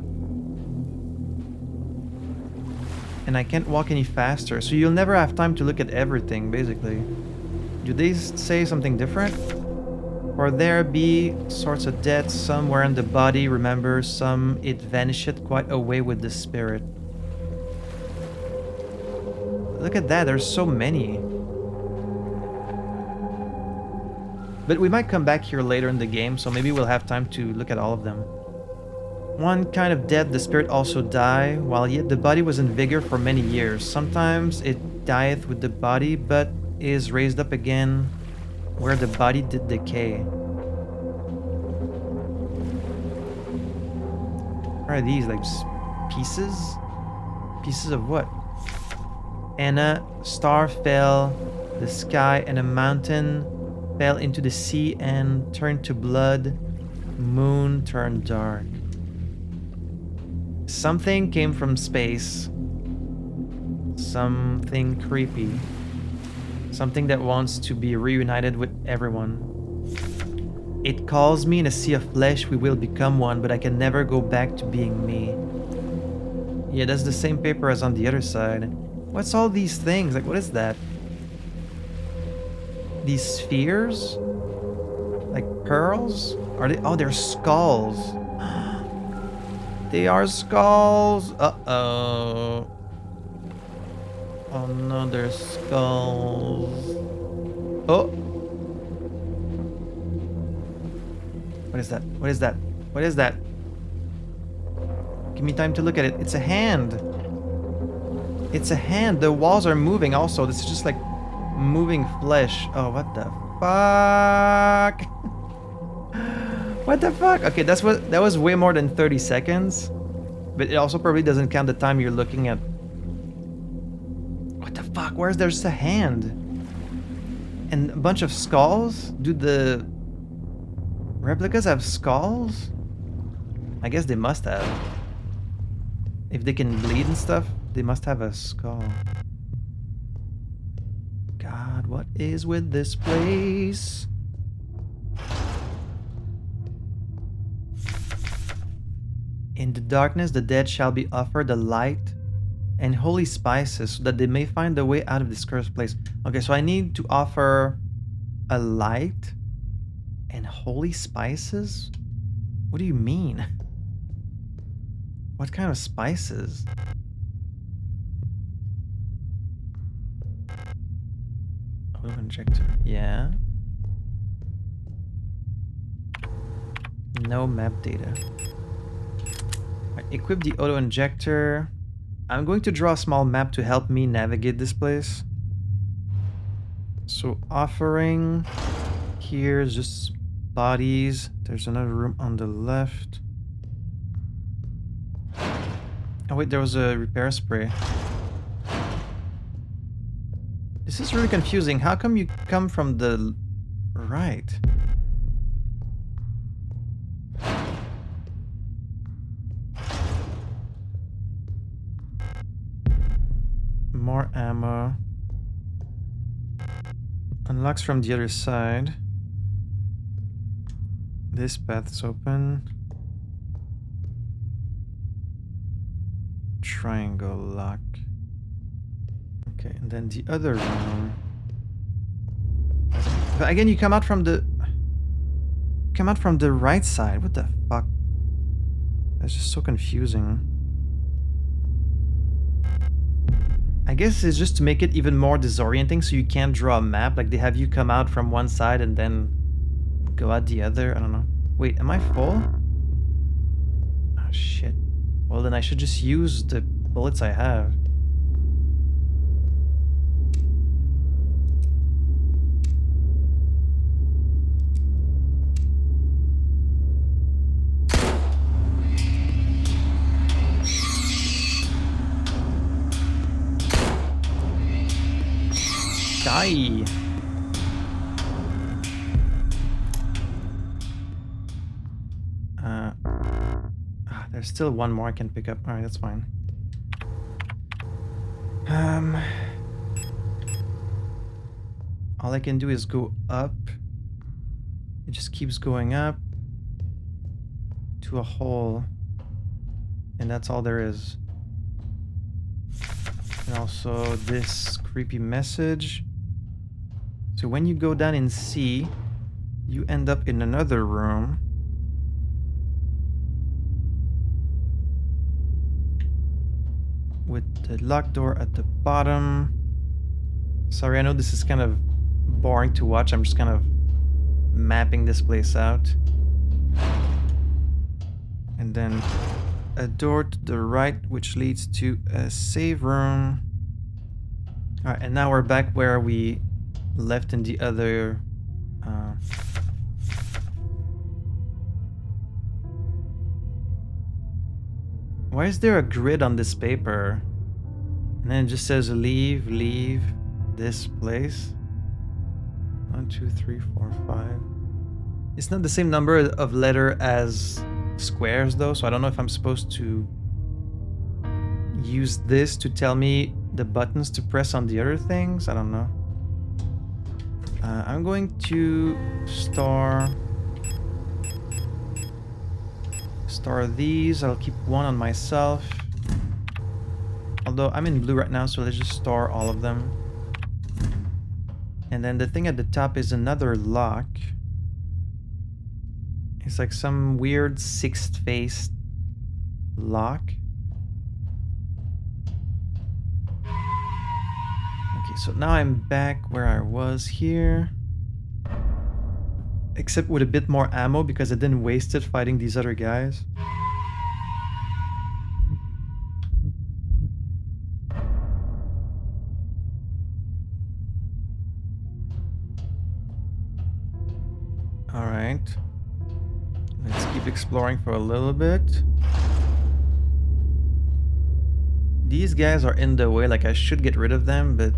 And I can't walk any faster, so you'll never have time to look at everything, basically. Do they say something different? Or there be sorts of death, some were in the body, remember, some it vanisheth quite away with the spirit. Look at that, there's so many. But we might come back here later in the game, so maybe we'll have time to look at all of them. One kind of death, the spirit also die, while yet the body was in vigor for many years. Sometimes it dieth with the body, but is raised up again where the body did decay. What are these, like pieces? Pieces of what? And a star fell, the sky and a mountain fell into the sea and turned to blood, moon turned dark. Something came from space. Something creepy. Something that wants to be reunited with everyone. It calls me in a sea of flesh, we will become one, but I can never go back to being me. Yeah, that's the same paper as on the other side. What's all these things? Like, what is that? These spheres? Like pearls? Are they? Oh, they're skulls. They are skulls. Uh-oh. Oh no, they're skulls. Oh. What is that? What is that? What is that? Give me time to look at it. It's a hand. It's a hand. The walls are moving also. This is just like moving flesh. Oh, what the fuck? What the fuck? Okay, that was way more than 30 seconds. But it also probably doesn't count the time you're looking at. What the fuck? Where's there's a hand? And a bunch of skulls? Do the replicas have skulls? I guess they must have. If they can bleed and stuff, they must have a skull. God, what is with this place? In the darkness, the dead shall be offered a light and holy spices so that they may find the way out of this cursed place. Okay, so I need to offer a light and holy spices? What do you mean? What kind of spices? Auto injector, yeah. No map data. Equip the auto injector. I'm going to draw a small map to help me navigate this place. So offering, here's just bodies. There's another room on the left. Oh wait, there was a repair spray. This is really confusing. How come you come from the right? More ammo. Unlocks from the other side. This path's open. Triangle lock. Okay, and then the other room. But again, you come out from the right side. What the fuck? That's just so confusing. I guess it's just to make it even more disorienting so you can't draw a map. Like they have you come out from one side and then go out the other. I don't know. Wait, am I full? Oh shit. Well then I should just use the bullets I have. There's still one more I can pick up. Alright, that's fine. All I can do is go up. It just keeps going up to a hole. And that's all there is. And also this creepy message. So when you go down in C, you end up in another room. With the locked door at the bottom. Sorry, I know this is kind of boring to watch. I'm just kind of mapping this place out. And then a door to the right, which leads to a save room. Alright, and now we're back where we left in the other... Why is there a grid on this paper? And then it just says leave this place. 1, 2, 3, 4, 5. It's not the same number of letter as squares though, so I don't know if I'm supposed to use this to tell me the buttons to press on the other things. I don't know. I'm going to store these. I'll keep one on myself. Although I'm in blue right now, so let's just store all of them. And then the thing at the top is another lock. It's like some weird six-faced lock. Okay, so now I'm back where I was here. Except with a bit more ammo because I didn't waste it fighting these other guys. Alright. Let's keep exploring for a little bit. These guys are in the way, like I should get rid of them, but...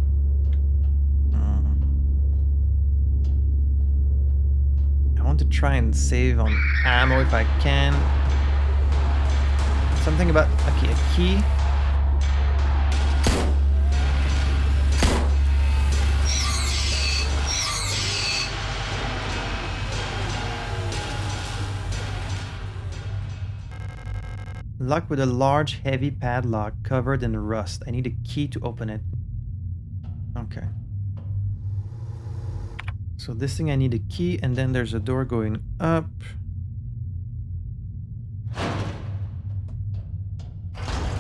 I want to try and save on ammo if I can. Something about... Okay, a key. Locked with a large, heavy padlock covered in rust. I need a key to open it. Okay. So this thing I need a key, and then there's a door going up.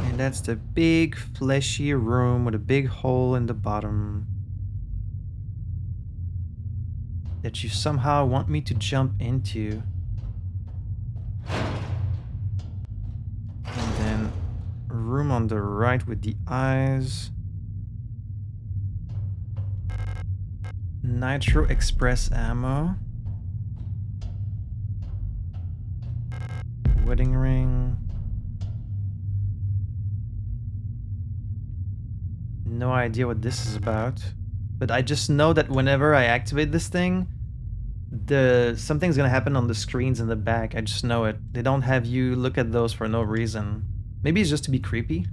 And that's the big, fleshy room with a big hole in the bottom. That you somehow want me to jump into. Room on the right with the eyes. Nitro Express ammo. Wedding ring. No idea what this is about. But I just know that whenever I activate this thing, something's gonna happen on the screens in the back. I just know it. They don't have you look at those for no reason. Maybe it's just to be creepy.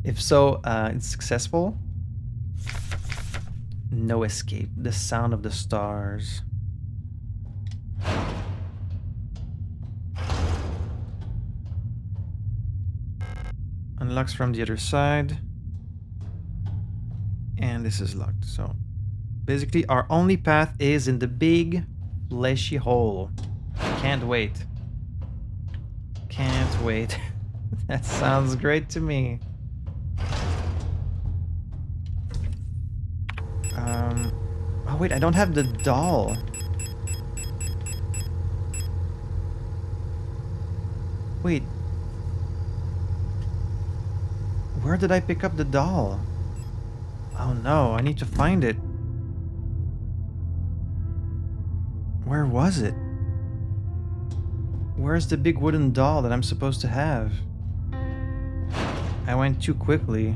If so, it's successful. No escape. The sound of the stars. Unlocks from the other side. And this is locked. So basically our only path is in the big fleshy hole. Can't wait. Can't wait. That sounds great to me. Oh wait, I don't have the doll. Wait. Where did I pick up the doll? Oh no, I need to find it. Where was it? Where's the big wooden doll that I'm supposed to have? I went too quickly.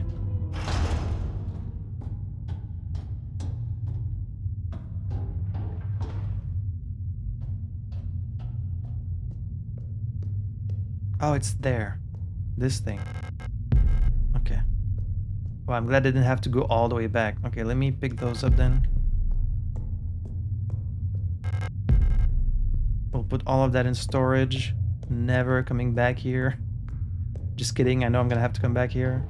Oh, it's there. This thing. Okay. Well, I'm glad I didn't have to go all the way back. Okay, let me pick those up then. We'll put all of that in storage. Never coming back here. Just kidding, I know I'm gonna have to come back here.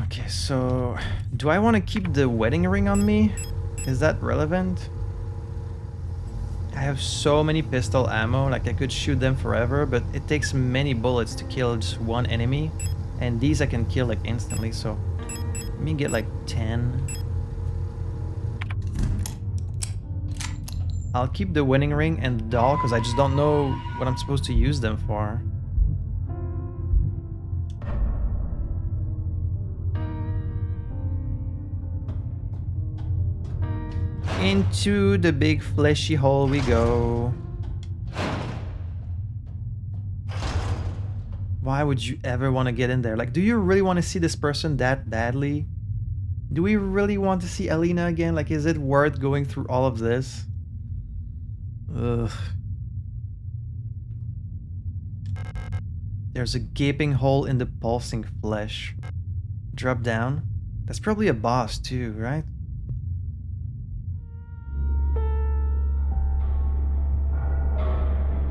Okay, so do I want to keep the wedding ring on me? Is that relevant? I have so many pistol ammo, like I could shoot them forever, but it takes many bullets to kill just one enemy. And these I can kill like instantly, so let me get like 10. I'll keep the wedding ring and the doll because I just don't know what I'm supposed to use them for. Into the big fleshy hole we go. Why would you ever want to get in there? Like, do you really want to see this person that badly? Do we really want to see Alina again? Like, is it worth going through all of this? Ugh. There's a gaping hole in the pulsing flesh. Drop down. That's probably a boss too, right?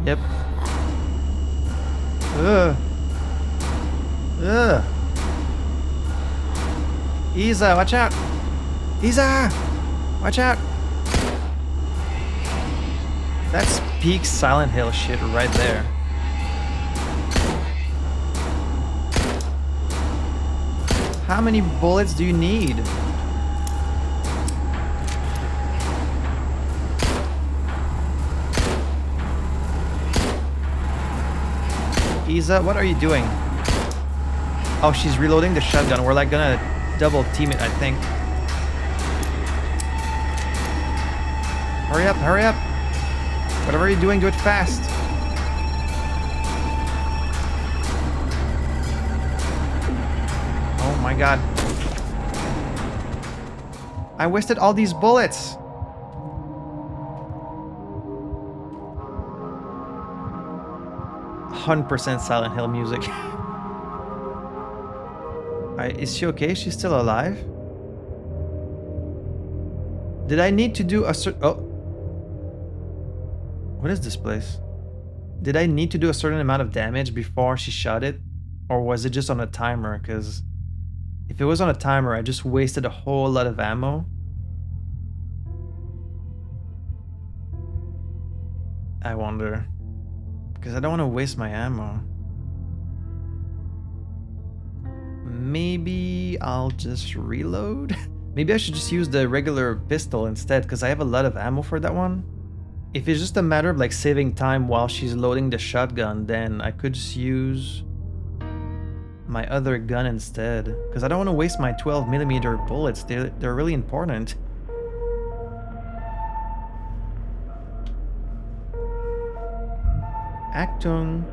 Yep. Ugh. Ugh. Isa, watch out! Isa! Watch out! That's peak Silent Hill shit right there. How many bullets do you need? Isa, what are you doing? Oh, she's reloading the shotgun. We're like gonna double team it, I think. Hurry up, hurry up. Whatever you're doing, do it fast. Oh my god. I wasted all these bullets. %100% Silent Hill music. Is she okay? She's still alive? Did I need to do a oh. What is this place? Did I need to do a certain amount of damage before she shot it? Or was it just on a timer? Because if it was on a timer, I just wasted a whole lot of ammo. I wonder. Because I don't want to waste my ammo. Maybe I'll just reload? Maybe I should just use the regular pistol instead, because I have a lot of ammo for that one. If it's just a matter of like saving time while she's loading the shotgun, then I could just use my other gun instead. Because I don't want to waste my 12mm bullets. They're really important. Achtung.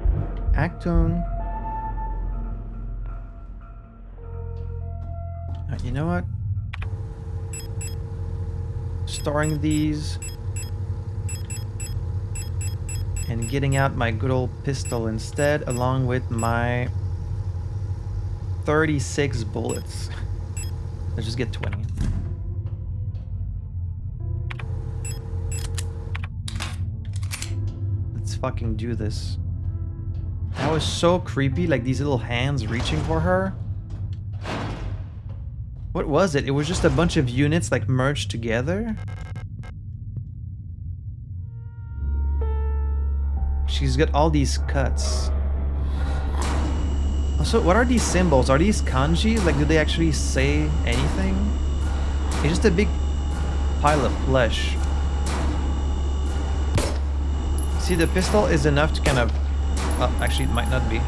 Achtung. You know what? Storing these. And getting out my good old pistol instead, along with my 36 bullets. Let's just get 20. Let's fucking do this. That was so creepy, like these little hands reaching for her. What was it? It was just a bunch of units like merged together. She's got all these cuts. Also, what are these symbols? Are these kanji? Like, do they actually say anything? It's just a big pile of flesh. See, the pistol is enough to kind of... Well, actually, it might not be.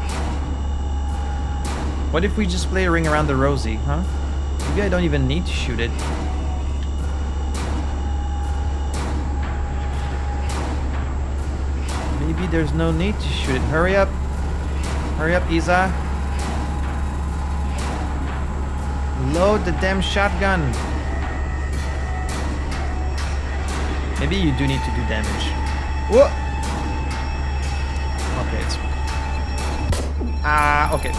What if we just play a ring around the rosy, huh? Maybe I don't even need to shoot it. Maybe there's no need to shoot it. Hurry up. Hurry up, Isa. Load the damn shotgun. Maybe you do need to do damage. Whoa! Okay, it's... okay.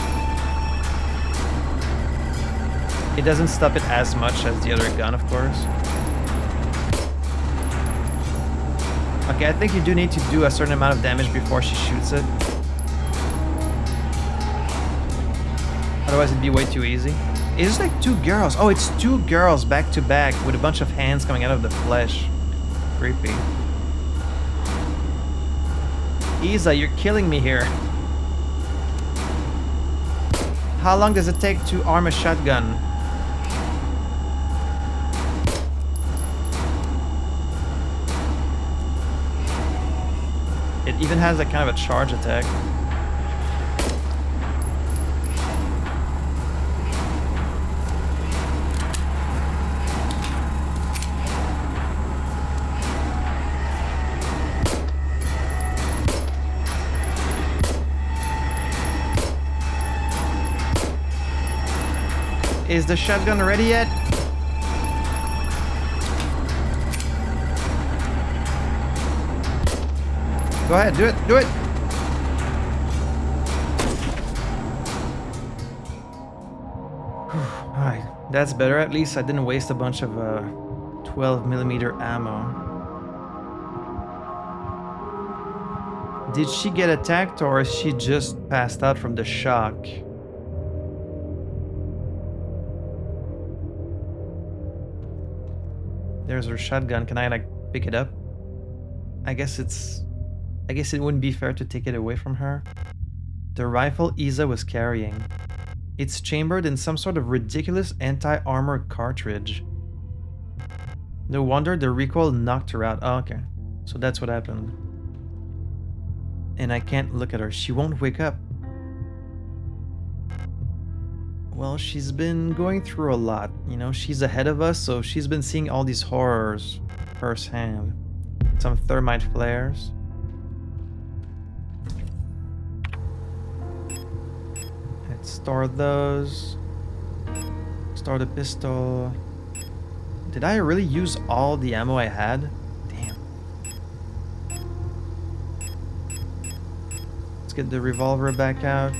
It doesn't stop it as much as the other gun, of course. Okay, I think you do need to do a certain amount of damage before she shoots it. Otherwise it'd be way too easy. It's like two girls. Oh, it's two girls back to back with a bunch of hands coming out of the flesh. Creepy. Isa, you're killing me here. How long does it take to arm a shotgun? It even has a kind of a charge attack. Is the shotgun ready yet? Go ahead, do it, do it! Alright, that's better. At least I didn't waste a bunch of 12mm ammo. Did she get attacked or is she just passed out from the shock? There's her shotgun. Can I like pick it up? I guess it wouldn't be fair to take it away from her. The rifle Isa was carrying. It's chambered in some sort of ridiculous anti-armor cartridge. No wonder the recoil knocked her out. Oh, okay. So that's what happened. And I can't look at her. She won't wake up. Well, she's been going through a lot. You know, she's ahead of us, so she's been seeing all these horrors firsthand. Some thermite flares. Let's store those. Store the pistol. Did I really use all the ammo I had? Damn. Let's get the revolver back out.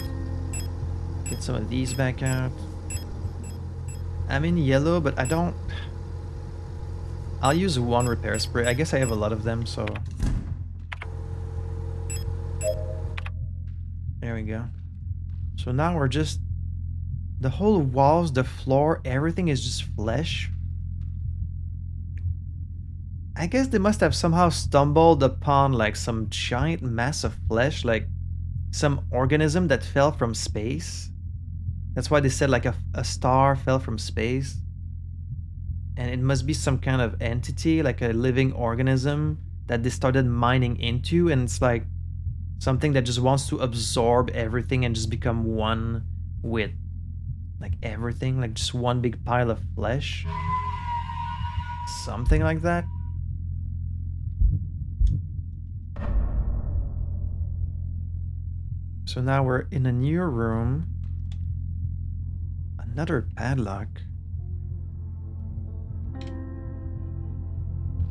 Get some of these back out. I'm in yellow, but I don't... I'll use one repair spray. I guess I have a lot of them, so... There we go. So now we're just... The whole walls, the floor, everything is just flesh. I guess they must have somehow stumbled upon like some giant mass of flesh, like some organism that fell from space. That's why they said like a star fell from space. And it must be some kind of entity, like a living organism that they started mining into, and it's like something that just wants to absorb everything and just become one with like everything, like just one big pile of flesh. Something like that. So now we're in a new room. Another padlock.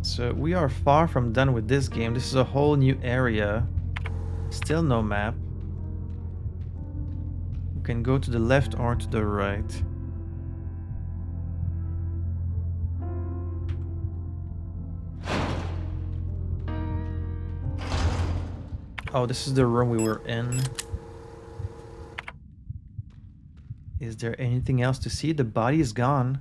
So we are far from done with this game. This is a whole new area. Still no map. We can go to the left or to the right. Oh, this is the room we were in. Is there anything else to see? The body is gone.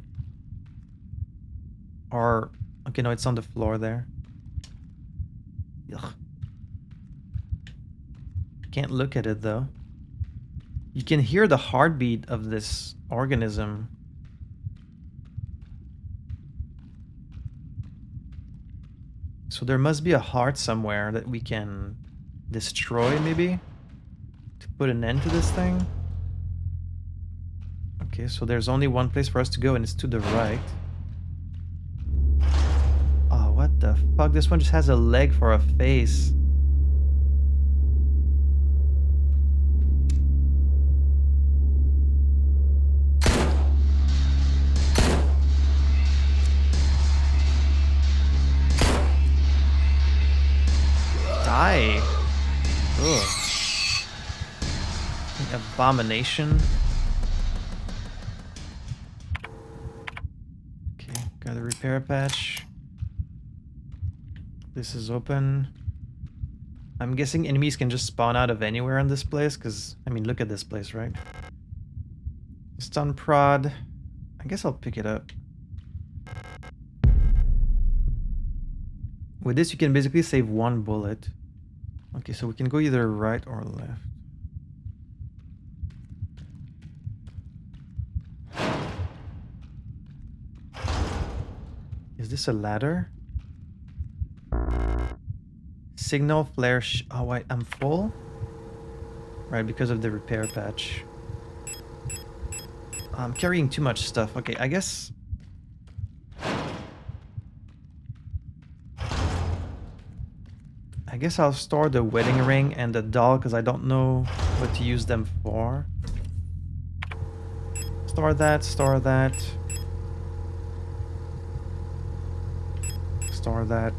Or... Okay, no, it's on the floor there. Ugh. Can't look at it though. You can hear the heartbeat of this organism. So there must be a heart somewhere that we can destroy, maybe? To put an end to this thing? Okay, so there's only one place for us to go, and it's to the right. Oh, what the fuck? This one just has a leg for a face. abomination. Okay, got a repair patch. This is open. I'm guessing enemies can just spawn out of anywhere in this place, because, I mean, look at this place, right? Stun prod. I guess I'll pick it up. With this, you can basically save one bullet. Okay, so we can go either right or left. Is this a ladder? Signal flare. Oh, wait, I'm full? Right, because of the repair patch. I'm carrying too much stuff. Okay, I guess. I guess I'll store the wedding ring and the doll because I don't know what to use them for. Store that, store that. Store that.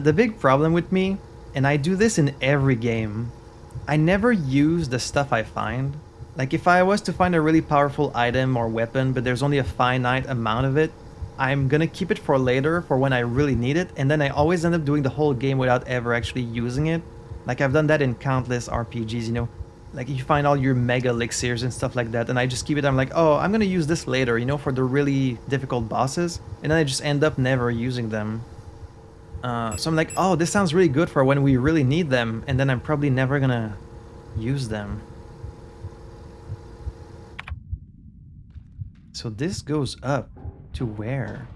The big problem with me, and I do this in every game, I never use the stuff I find. Like if I was to find a really powerful item or weapon, but there's only a finite amount of it, I'm gonna keep it for later, for when I really need it, and then I always end up doing the whole game without ever actually using it. Like I've done that in countless RPGs, you know? Like you find all your mega elixirs and stuff like that, and I just keep it, I'm like, oh, I'm gonna use this later, you know, for the really difficult bosses, and then I just end up never using them. So I'm like, oh, this sounds really good for when we really need them, and then I'm probably never gonna use them. So this goes up to where?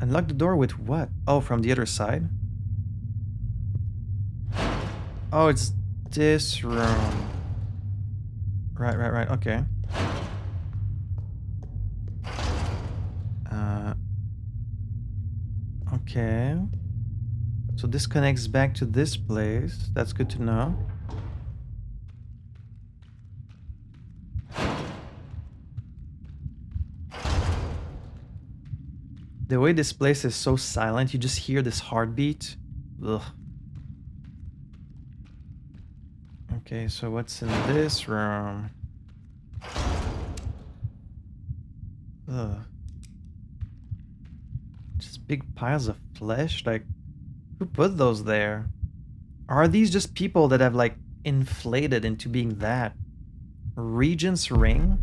Unlock the door with what? Oh, from the other side? Oh, it's this room. Right, okay. Okay. So this connects back to this place. That's good to know. The way this place is so silent, you just hear this heartbeat. Ugh. Okay, so what's in this room? Ugh. Just big piles of flesh? Like, who put those there? Are these just people that have, like, inflated into being that? Regent's ring?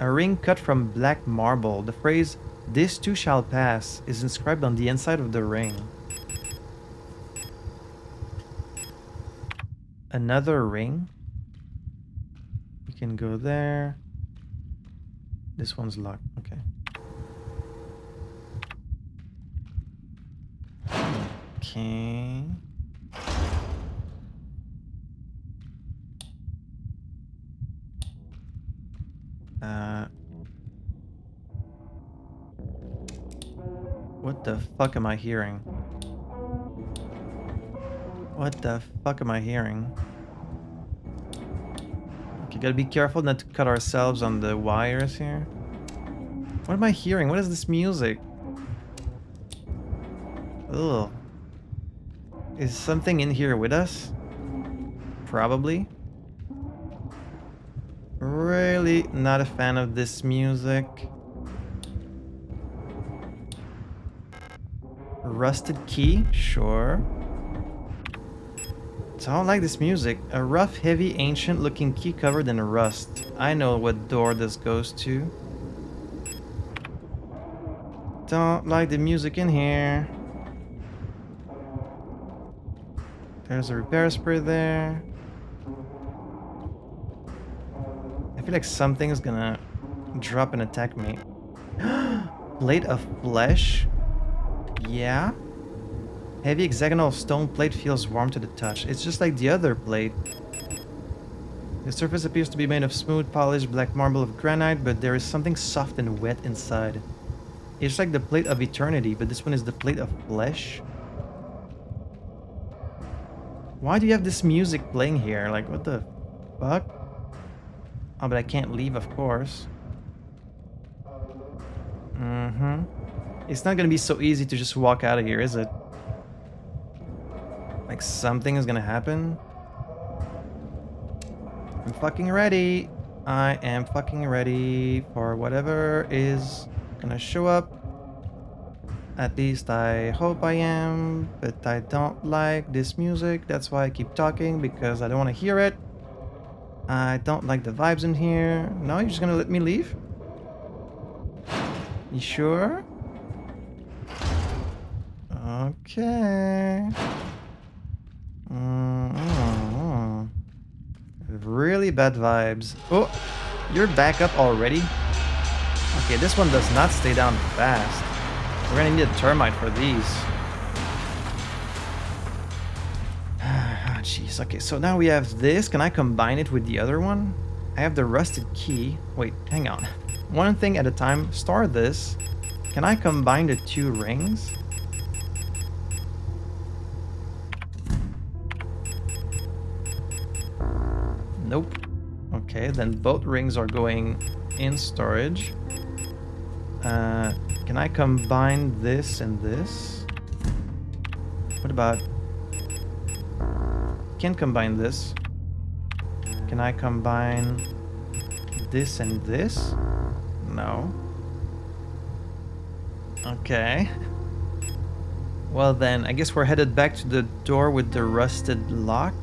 A ring cut from black marble. The phrase, "This too shall pass," is inscribed on the inside of the ring. Another ring? You can go there. This one's locked. Okay. Okay. What the fuck am I hearing? What the fuck am I hearing? Okay, gotta be careful not to cut ourselves on the wires here. What am I hearing? What is this music? Ugh. Is something in here with us? Probably. Really not a fan of this music. Rusted key? Sure. Don't like this music. A rough, heavy, ancient-looking key covered in rust. I know what door this goes to. Don't like the music in here. There's a repair spray there. I feel like something's gonna drop and attack me. Plate of flesh? Yeah. Heavy hexagonal stone plate feels warm to the touch. It's just like the other plate. The surface appears to be made of smooth, polished black marble of granite, but there is something soft and wet inside. It's like the plate of eternity, but this one is the plate of flesh. Why do you have this music playing here? Like, what the fuck? Oh, but I can't leave, of course. It's not gonna be so easy to just walk out of here, is it? Like, something is gonna happen. I'm fucking ready. I am fucking ready for whatever is gonna show up. At least I hope I am, but I don't like this music. That's why I keep talking, because I don't want to hear it. I don't like the vibes in here. No, you're just gonna let me leave? You sure? Okay. Really bad vibes. Oh, you're back up already? Okay, this one does not stay down fast. We're gonna need a termite for these. Ah, jeez. Okay, so now we have this. Can I combine it with the other one? I have the rusted key. Wait, hang on. One thing at a time. Store this. Can I combine the two rings? Nope. Okay, then both rings are going in storage. Can I combine this and this? What about... Can't combine this. Can I combine this and this? No. Okay. Well then, I guess we're headed back to the door with the rusted lock.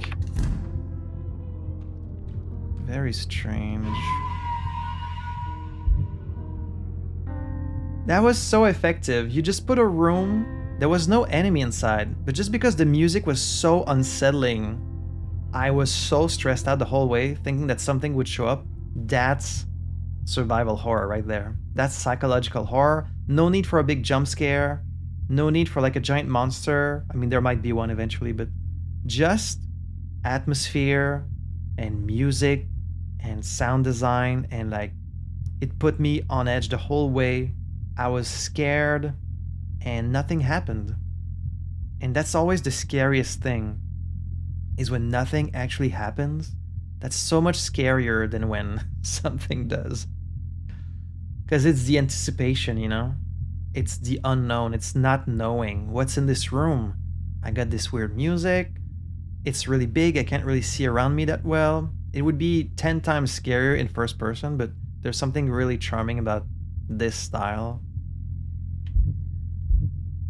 Very strange. That was so effective. You just put a room, there was no enemy inside, but just because the music was so unsettling, I was so stressed out the whole way, thinking that something would show up. That's survival horror right there. That's psychological horror. No need for a big jump scare. No need for like a giant monster. I mean, there might be one eventually, but just atmosphere and music and sound design, and like, it put me on edge the whole way. I was scared and nothing happened. And that's always the scariest thing, is when nothing actually happens. That's so much scarier than when something does. Because it's the anticipation, you know? It's the unknown. It's not knowing what's in this room. I got this weird music. It's really big. I can't really see around me that well. It would be 10 times scarier in first person, but there's something really charming about this style.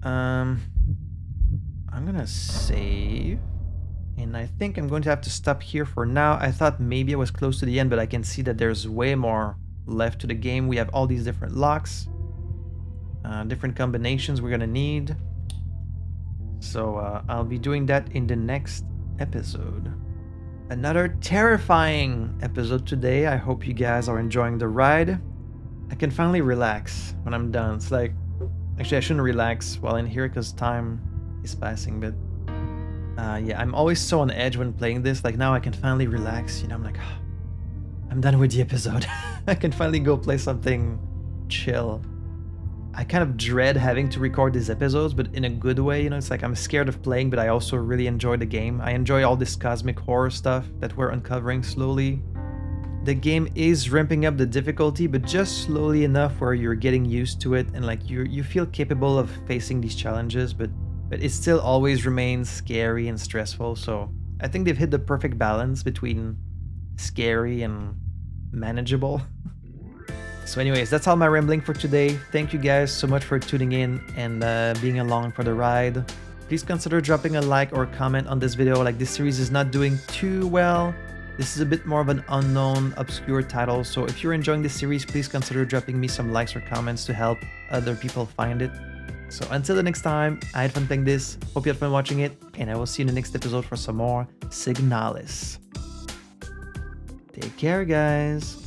I'm gonna save. And I think I'm going to have to stop here for now. I thought maybe I was close to the end, but I can see that there's way more left to the game. We have all these different locks. Different combinations we're gonna need. So I'll be doing that in the next episode. Another terrifying episode today. I hope you guys are enjoying the ride. I can finally relax when I'm done. It's like, actually I shouldn't relax while in here because time is passing, but yeah, I'm always so on edge when playing this. Like now I can finally relax, you know, I'm like, oh, I'm done with the episode. I can finally go play something chill. I kind of dread having to record these episodes, but in a good way, you know, it's like I'm scared of playing, but I also really enjoy the game. I enjoy all this cosmic horror stuff that we're uncovering slowly. The game is ramping up the difficulty, but just slowly enough where you're getting used to it and like you feel capable of facing these challenges, but it still always remains scary and stressful. So I think they've hit the perfect balance between scary and manageable. So anyways, that's all my rambling for today. Thank you guys so much for tuning in and being along for the ride. Please consider dropping a like or comment on this video. Like, this series is not doing too well. This is a bit more of an unknown, obscure title. So if you're enjoying this series, please consider dropping me some likes or comments to help other people find it. So until the next time, I had fun playing this. Hope you had fun watching it. And I will see you in the next episode for some more Signalis. Take care, guys.